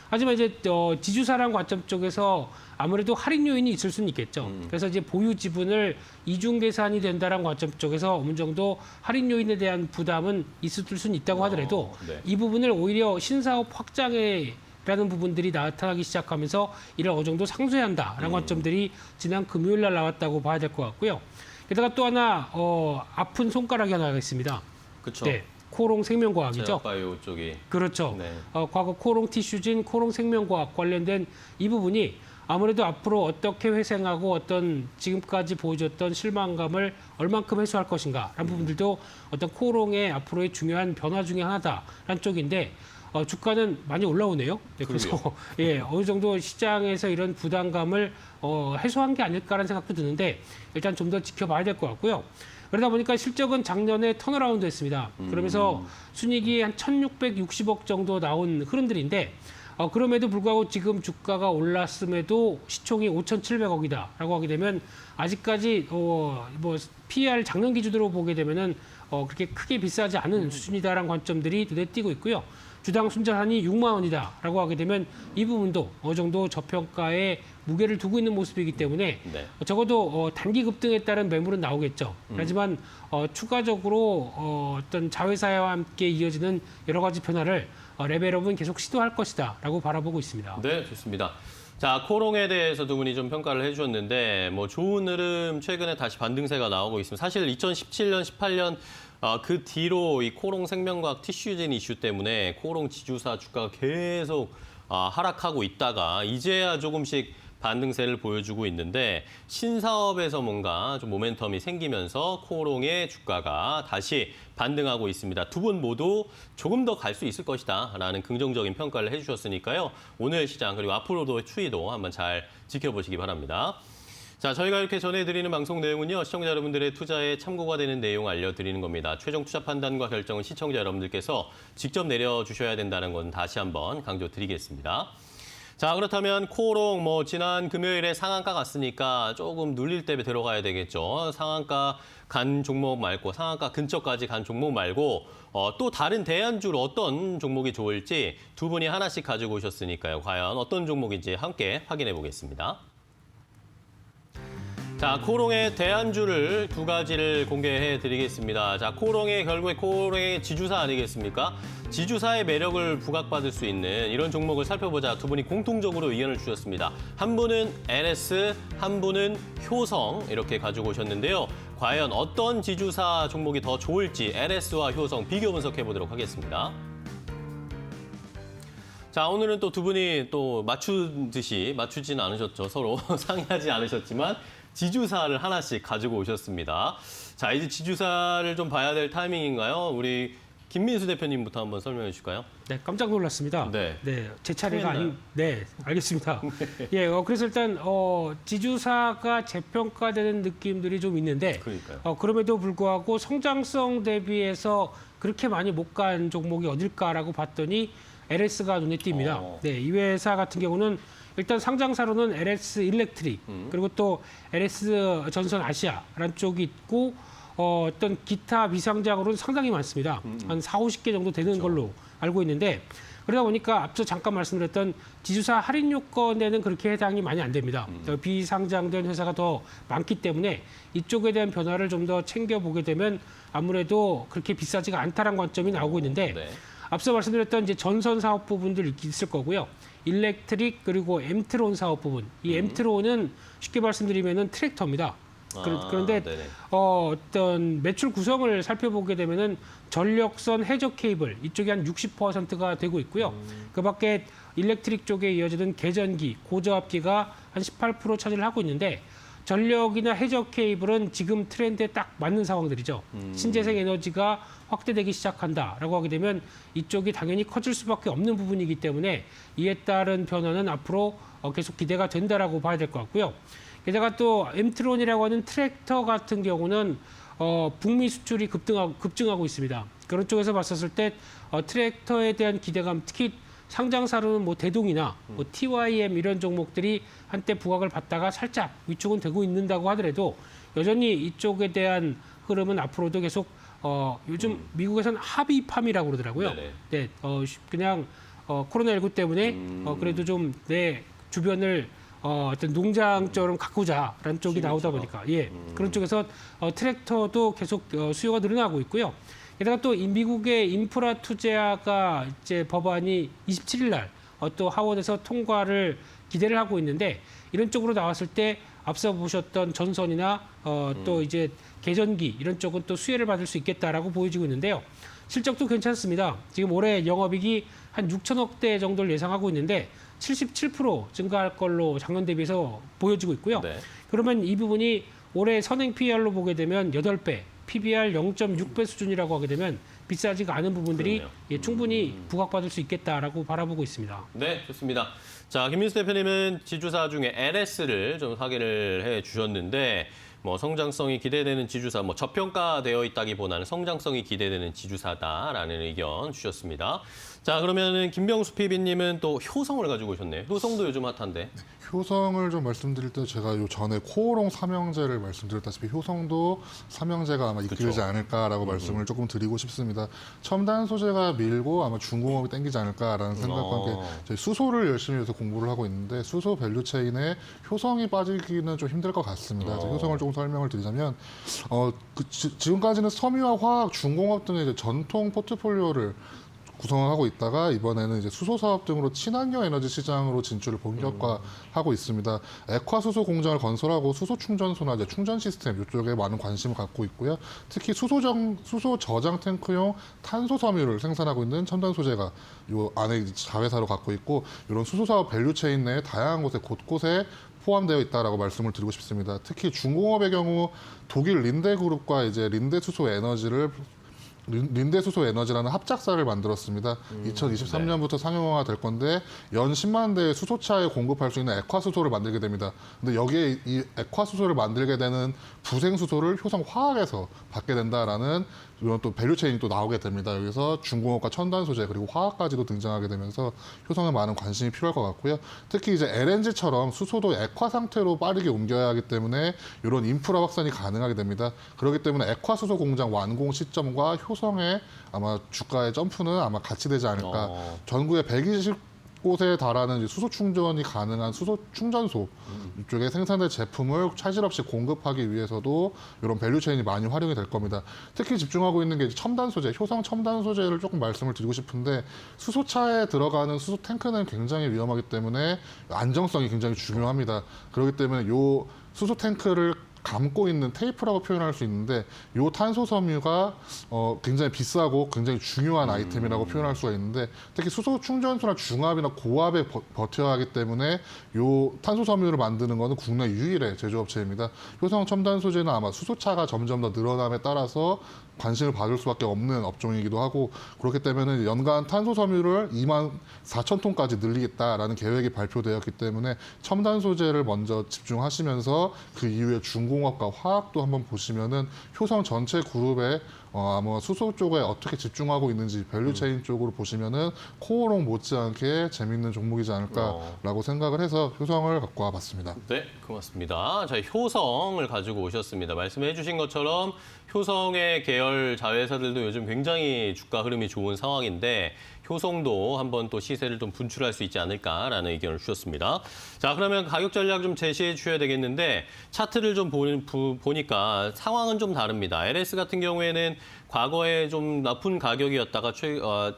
하지만 이제 지주사라는 관점 쪽에서 아무래도 할인 요인이 있을 수는 있겠죠. 그래서 이제 보유 지분을 이중 계산이 된다라는 관점 쪽에서 어느 정도 할인 요인에 대한 부담은 있을 수는 있다고 하더라도 네. 이 부분을 오히려 신사업 확장에 라는 부분들이 나타나기 시작하면서 이를 어느 정도 상쇄한다라는 관점들이 지난 금요일 날 나왔다고 봐야 될 것 같고요. 게다가 또 하나 아픈 손가락이 하나가 있습니다. 그렇죠. 네, 코오롱 생명과학이죠. 제약바이오 쪽이. 그렇죠. 네. 과거 코오롱 티슈진, 코오롱 생명과학 관련된 이 부분이 아무래도 앞으로 어떻게 회생하고 어떤 지금까지 보여줬던 실망감을 얼만큼 해소할 것인가라는 부분들도 어떤 코오롱의 앞으로의 중요한 변화 중에 하나다라는 쪽인데, 주가는 많이 올라오네요. 네, 그래서 예, 어느 정도 시장에서 이런 부담감을 해소한 게 아닐까라는 생각도 드는데, 일단 좀 더 지켜봐야 될 것 같고요. 그러다 보니까 실적은 작년에 턴어라운드 했습니다. 그러면서 순이익이 한 1,660억 정도 나온 흐름들인데, 그럼에도 불구하고 지금 주가가 올랐음에도 시총이 5,700억이다라고 하게 되면 아직까지 뭐 PER 작년 기준으로 보게 되면은 그렇게 크게 비싸지 않은 수준이다라는 관점들이 눈에 띄고 있고요. 주당 순자산이 6만 원이다라고 하게 되면 이 부분도 어느 정도 저평가에 무게를 두고 있는 모습이기 때문에 네. 적어도 단기 급등에 따른 매물은 나오겠죠. 하지만 추가적으로 어떤 자회사와 함께 이어지는 여러 가지 변화를 레벨업은 계속 시도할 것이다라고 바라보고 있습니다. 네, 좋습니다. 자, 코오롱에 대해서 두 분이 좀 평가를 해주셨는데, 뭐 좋은 흐름 최근에 다시 반등세가 나오고 있습니다. 사실 2017년, 18년 그 뒤로 이 코오롱 생명과학 티슈진 이슈 때문에 코오롱 지주사 주가가 계속 하락하고 있다가 이제야 조금씩 반등세를 보여주고 있는데, 신사업에서 뭔가 좀 모멘텀이 생기면서 코오롱의 주가가 다시 반등하고 있습니다. 두 분 모두 조금 더 갈 수 있을 것이다 라는 긍정적인 평가를 해주셨으니까요. 오늘 시장 그리고 앞으로도 추이도 한번 잘 지켜보시기 바랍니다. 자, 저희가 이렇게 전해드리는 방송 내용은요, 시청자 여러분들의 투자에 참고가 되는 내용 알려드리는 겁니다. 최종 투자 판단과 결정은 시청자 여러분들께서 직접 내려주셔야 된다는 건 다시 한번 강조드리겠습니다. 자, 그렇다면 코오롱 지난 금요일에 상한가 갔으니까 조금 눌릴 때 들어가야 되겠죠. 상한가 간 종목 말고 상한가 근처까지 간 종목 말고 또 다른 대안주로 어떤 종목이 좋을지 두 분이 하나씩 가지고 오셨으니까요. 과연 어떤 종목인지 함께 확인해 보겠습니다. 자, 코오롱의 대안주를 두 가지를 공개해 드리겠습니다. 자, 결국에 코오롱의 지주사 아니겠습니까? 지주사의 매력을 부각받을 수 있는 이런 종목을 살펴보자 두 분이 공통적으로 의견을 주셨습니다. 한 분은 LS, 한 분은 효성 이렇게 가지고 오셨는데요. 과연 어떤 지주사 종목이 더 좋을지 LS와 효성 비교 분석해 보도록 하겠습니다. 자, 오늘은 또 두 분이 또 맞추진 않으셨죠. 서로 상의하지 않으셨지만 지주사를 하나씩 가지고 오셨습니다. 자, 이제 지주사를 좀 봐야 될 타이밍인가요? 우리 김민수 대표님부터 한번 설명해 주실까요? 네, 깜짝 놀랐습니다. 네. 제 차례가 통했나요? 네, 알겠습니다. 예, 그래서 일단 지주사가 재평가되는 느낌들이 좀 있는데, 그러니까요. 그럼에도 불구하고 성장성 대비해서 그렇게 많이 못 간 종목이 어딜까라고 봤더니 LS가 눈에 띕니다. 네, 이 회사 같은 경우는 일단 상장사로는 LS 일렉트릭 그리고 또 LS 전선 아시아라는 쪽이 있고 어떤 기타 비상장으로는 상당히 많습니다. 한 40, 50개 정도 되는 걸로 알고 있는데 그러다 보니까 앞서 잠깐 말씀드렸던 지주사 할인 요건에는 그렇게 해당이 많이 안 됩니다. 비상장된 회사가 더 많기 때문에 이쪽에 대한 변화를 좀 더 챙겨보게 되면 아무래도 그렇게 비싸지가 않다는 관점이 나오고 있는데 네. 앞서 말씀드렸던 이제 전선 사업 부분들 있을 거고요. 일렉트릭 그리고 엠트론 사업 부분. 이 엠트론은 쉽게 말씀드리면은 트랙터입니다. 그런데 네네. 어떤 매출 구성을 살펴보게 되면은 전력선 해적 케이블 이쪽이 한 60%가 되고 있고요. 그밖에 일렉트릭 쪽에 이어지는 계전기, 고저압기가 한 18% 차지를 하고 있는데 전력이나 해적 케이블은 지금 트렌드에 딱 맞는 상황들이죠. 신재생 에너지가 확대되기 시작한다라고 하게 되면 이쪽이 당연히 커질 수밖에 없는 부분이기 때문에 이에 따른 변화는 앞으로 계속 기대가 된다라고 봐야 될 것 같고요. 게다가 또 엠트론이라고 하는 트랙터 같은 경우는 북미 수출이 급증하고 있습니다. 그런 쪽에서 봤었을 때 트랙터에 대한 기대감, 특히 상장사로는 뭐 대동이나 뭐 TYM 이런 종목들이 한때 부각을 받다가 살짝 위축은 되고 있는다고 하더라도 여전히 이쪽에 대한 흐름은 앞으로도 계속 요즘 미국에서는 합의팜이라고 그러더라고요. 네네. 네, 그냥 코로나19 때문에 그래도 좀 내 주변을 어떤 농장처럼 가꾸자라는 쪽이 나오다 보니까 그런 쪽에서 트랙터도 계속 수요가 늘어나고 있고요. 게다가 또 미국의 인프라 투자가 이제 법안이 27일 날 또 하원에서 통과를 기대를 하고 있는데 이런 쪽으로 나왔을 때 앞서 보셨던 전선이나 또 이제 계전기 이런 쪽은 또 수혜를 받을 수 있겠다라고 보여지고 있는데요. 실적도 괜찮습니다. 지금 올해 영업이익이 한 6천억 대 정도를 예상하고 있는데 77% 증가할 걸로 작년 대비해서 보여지고 있고요. 네. 그러면 이 부분이 올해 선행 PR로 보게 되면 8배, PBR 0.6배 수준이라고 하게 되면 비싸지가 않은 부분들이 충분히 부각받을 수 있겠다라고 바라보고 있습니다. 네, 좋습니다. 자, 김민수 대표님은 지주사 중에 LS를 좀 확인을 해 주셨는데 성장성이 기대되는 지주사, 저평가되어 있다기보다는 성장성이 기대되는 지주사다라는 의견 주셨습니다. 자, 그러면은 김병수 PB님은 또 효성을 가지고 오셨네요. 효성도 요즘 핫한데. 효성을 좀 말씀드릴 때 제가 요 전에 코오롱 삼형제를 말씀드렸다시피 효성도 삼형제가 아마 이끌지 않을까라고 말씀을 조금 드리고 싶습니다. 첨단 소재가 밀고 아마 중공업이 땡기지 않을까라는 생각과 함께 저희 수소를 열심히 해서 공부를 하고 있는데 수소 밸류 체인에 효성이 빠지기는 좀 힘들 것 같습니다. 효성을 조금 설명을 드리자면 지금까지는 섬유와 화학, 중공업 등의 이제 전통 포트폴리오를 구성하고 있다가 이번에는 이제 수소 사업 등으로 친환경 에너지 시장으로 진출을 본격화하고 있습니다. 액화수소 공장을 건설하고 수소 충전소나 이제 충전 시스템 이쪽에 많은 관심을 갖고 있고요. 특히 수소 저장 탱크용 탄소 섬유를 생산하고 있는 첨단 소재가 이 안에 자회사로 갖고 있고 이런 수소 사업 밸류 체인 내에 다양한 곳곳에 포함되어 있다라고 말씀을 드리고 싶습니다. 특히 중공업의 경우 독일 린데 그룹과 이제 린데 수소 에너지를 린데수소 에너지라는 합작사를 만들었습니다. 2023년부터 상용화가 될 건데 연 10만 대의 수소차에 공급할 수 있는 액화수소를 만들게 됩니다. 근데 여기에 이 액화수소를 만들게 되는 부생수소를 효성화학에서 받게 된다라는 이런 또 밸류체인이 또 나오게 됩니다. 여기서 중공업과 첨단 소재 그리고 화학까지도 등장하게 되면서 효성에 많은 관심이 필요할 것 같고요. 특히 이제 LNG처럼 수소도 액화 상태로 빠르게 옮겨야 하기 때문에 이런 인프라 확산이 가능하게 됩니다. 그렇기 때문에 액화수소 공장 완공 시점과 효성의 아마 주가의 점프는 아마 같이 되지 않을까. 전국에 120곳에 달하는 수소 충전이 가능한 수소 충전소 이쪽에 생산될 제품을 차질 없이 공급하기 위해서도 이런 밸류체인이 많이 활용이 될 겁니다. 특히 집중하고 있는 게 첨단 소재, 효성 첨단 소재를 조금 말씀을 드리고 싶은데 수소차에 들어가는 수소 탱크는 굉장히 위험하기 때문에 안정성이 굉장히 중요합니다. 그렇기 때문에 요 수소 탱크를 감고 있는 테이프라고 표현할 수 있는데 이 탄소 섬유가 굉장히 비싸고 굉장히 중요한 아이템이라고 표현할 수가 있는데 특히 수소 충전소나 중압이나 고압에 버텨야 하기 때문에 이 탄소 섬유를 만드는 것은 국내 유일의 제조업체입니다. 효성 첨단 소재는 아마 수소차가 점점 더 늘어남에 따라서 관심을 받을 수밖에 없는 업종이기도 하고 그렇기 때문에 연간 탄소 섬유를 24,000톤까지 늘리겠다라는 계획이 발표되었기 때문에 첨단 소재를 먼저 집중하시면서 그 이후에 중공업과 화학도 한번 보시면은 효성 전체 그룹에 아마 수소 쪽에 어떻게 집중하고 있는지 밸류체인 쪽으로 보시면은 코오롱 못지않게 재밌는 종목이지 않을까라고 생각을 해서 효성을 갖고 와봤습니다. 네, 고맙습니다. 자, 효성을 가지고 오셨습니다. 말씀해 주신 것처럼 효성의 계열 자회사들도 요즘 굉장히 주가 흐름이 좋은 상황인데 효성도 한번 또 시세를 좀 분출할 수 있지 않을까라는 의견을 주셨습니다. 자, 그러면 가격 전략 좀 제시해 주셔야 되겠는데 차트를 좀 보니까 상황은 좀 다릅니다. LS 같은 경우에는 과거에 좀 높은 가격이었다가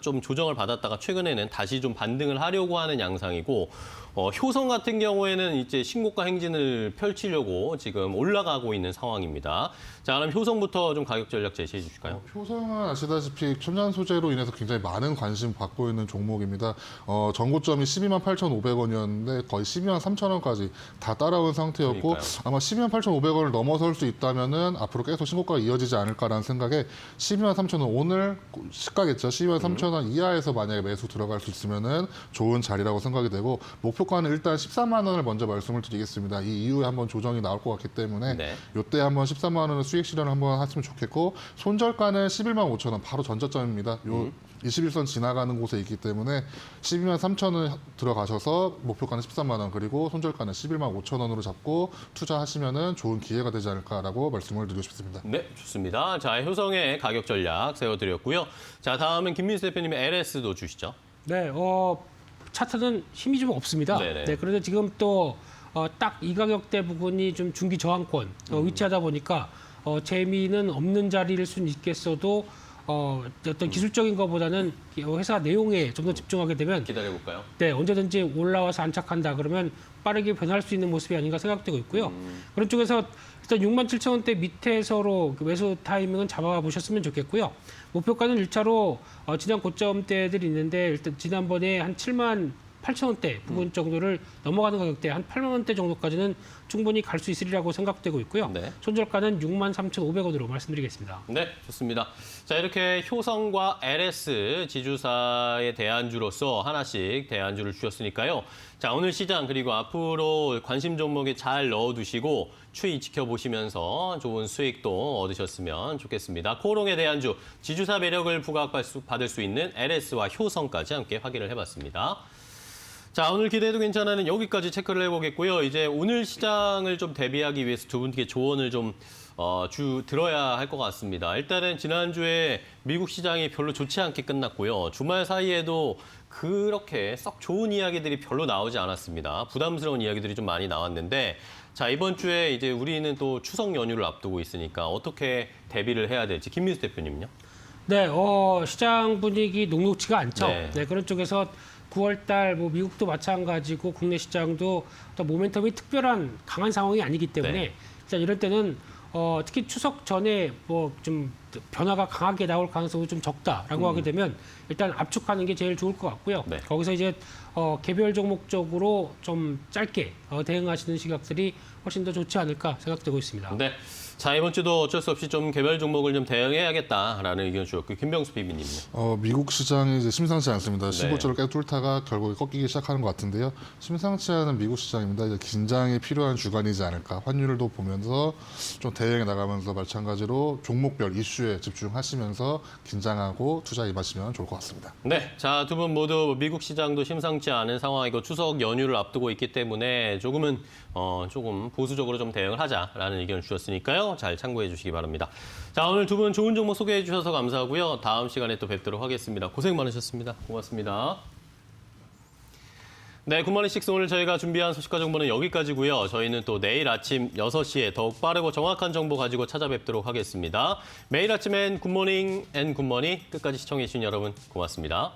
좀 조정을 받았다가 최근에는 다시 좀 반등을 하려고 하는 양상이고 효성 같은 경우에는 이제 신고가 행진을 펼치려고 지금 올라가고 있는 상황입니다. 자, 그럼 효성부터 좀 가격 전략 제시해 주실까요? 효성은 아시다시피 첨단 소재로 인해서 굉장히 많은 관심 받고 있는 종목입니다. 전고점이 128,500원이었는데 거의 123,000원까지 다 따라온 상태였고 그러니까요. 아마 128,500원을 넘어설 수 있다면은 앞으로 계속 신고가가 이어지지 않을까라는 생각에 123,000원 오늘 시가겠죠. 123,000원 이하에서 만약에 매수 들어갈 수 있으면은 좋은 자리라고 생각이 되고 목표가는 일단 13만 원을 먼저 말씀을 드리겠습니다. 이 이후에 한번 조정이 나올 것 같기 때문에 네. 이때 한번 13만 원을 수익 실현을 한번 했으면 좋겠고 손절가는 11만 5천 원 바로 전저점입니다. 요 21선 지나가는 곳에 있기 때문에 12만 3천 원 들어가셔서 목표가는 13만 원 그리고 손절가는 11만 5천 원으로 잡고 투자하시면은 좋은 기회가 되지 않을까라고 말씀을 드리고 싶습니다. 네, 좋습니다. 자, 효성의 가격 전략 세워드렸고요. 자, 다음은 김민수 대표님의 LS도 주시죠. 네, 차트는 힘이 좀 없습니다. 네네. 네, 그런데 지금 또 딱 이 가격대 부분이 좀 중기 저항권 위치하다 보니까 재미는 없는 자리일 수는 있겠어도 어떤 기술적인 것보다는 회사 내용에 좀 더 집중하게 되면 기다려볼까요? 네, 언제든지 올라와서 안착한다 그러면 빠르게 변할 수 있는 모습이 아닌가 생각되고 있고요. 그런 쪽에서 일단 67,000원대 밑에서로 매수 타이밍은 잡아보셨으면 좋겠고요. 목표가는 1차로 지난 고점대들이 있는데 일단 지난번에 한 78,000원대 부분 정도를 넘어가는 가격대 한 8만 원대 정도까지는 충분히 갈 수 있으리라고 생각되고 있고요. 네. 손절가는 63,500원으로 말씀드리겠습니다. 네, 좋습니다. 자, 이렇게 효성과 LS 지주사의 대안주로서 하나씩 대안주를 주셨으니까요. 자, 오늘 시장 그리고 앞으로 관심 종목에 잘 넣어두시고 추이 지켜보시면서 좋은 수익도 얻으셨으면 좋겠습니다. 코오롱의 대안주, 지주사 매력을 부각받을 수 있는 LS와 효성까지 함께 확인을 해봤습니다. 자, 오늘 기대도 괜찮아는 여기까지 체크를 해보겠고요. 이제 오늘 시장을 좀 대비하기 위해서 두 분께 조언을 좀 들어야 할 것 같습니다. 일단은 지난주에 미국 시장이 별로 좋지 않게 끝났고요. 주말 사이에도 그렇게 썩 좋은 이야기들이 별로 나오지 않았습니다. 부담스러운 이야기들이 좀 많이 나왔는데 자, 이번 주에 이제 우리는 또 추석 연휴를 앞두고 있으니까 어떻게 대비를 해야 될지 김민수 대표님요. 네, 시장 분위기 녹록지가 않죠. 네. 네, 그런 쪽에서 9월 달 뭐 미국도 마찬가지고 국내 시장도 또 모멘텀이 특별한 강한 상황이 아니기 때문에 네. 일단 이럴 때는 특히 추석 전에 뭐 좀 변화가 강하게 나올 가능성이 좀 적다라고 하게 되면 일단 압축하는 게 제일 좋을 것 같고요. 네. 거기서 이제 개별 종목적으로 좀 짧게 대응하시는 시각들이 훨씬 더 좋지 않을까 생각되고 있습니다. 네. 자, 이번 주도 어쩔 수 없이 좀 개별 종목을 좀 대응해야겠다라는 의견 주셨고 김병수 PB님. 미국 시장이 이제 심상치 않습니다. 15조를 깨 뚫다가 결국에 꺾이기 시작하는 것 같은데요. 심상치 않은 미국 시장입니다. 이제 긴장이 필요한 주간이지 않을까. 환율도 보면서 좀 대응해 나가면서 마찬가지로 종목별 이슈에 집중하시면서 긴장하고 투자 임하시면 좋을 것 같습니다. 네, 자, 두 분 모두 미국 시장도 심상치 않은 상황이고 추석 연휴를 앞두고 있기 때문에 조금 보수적으로 좀 대응을 하자라는 의견을 주셨으니까요. 잘 참고해 주시기 바랍니다. 자, 오늘 두 분 좋은 정보 소개해 주셔서 감사하고요. 다음 시간에 또 뵙도록 하겠습니다. 고생 많으셨습니다. 고맙습니다. 네, 굿모닝 식스 오늘 저희가 준비한 소식과 정보는 여기까지고요. 저희는 또 내일 아침 6시에 더욱 빠르고 정확한 정보 가지고 찾아뵙도록 하겠습니다. 매일 아침엔 굿모닝 앤 굿머니 끝까지 시청해 주신 여러분 고맙습니다.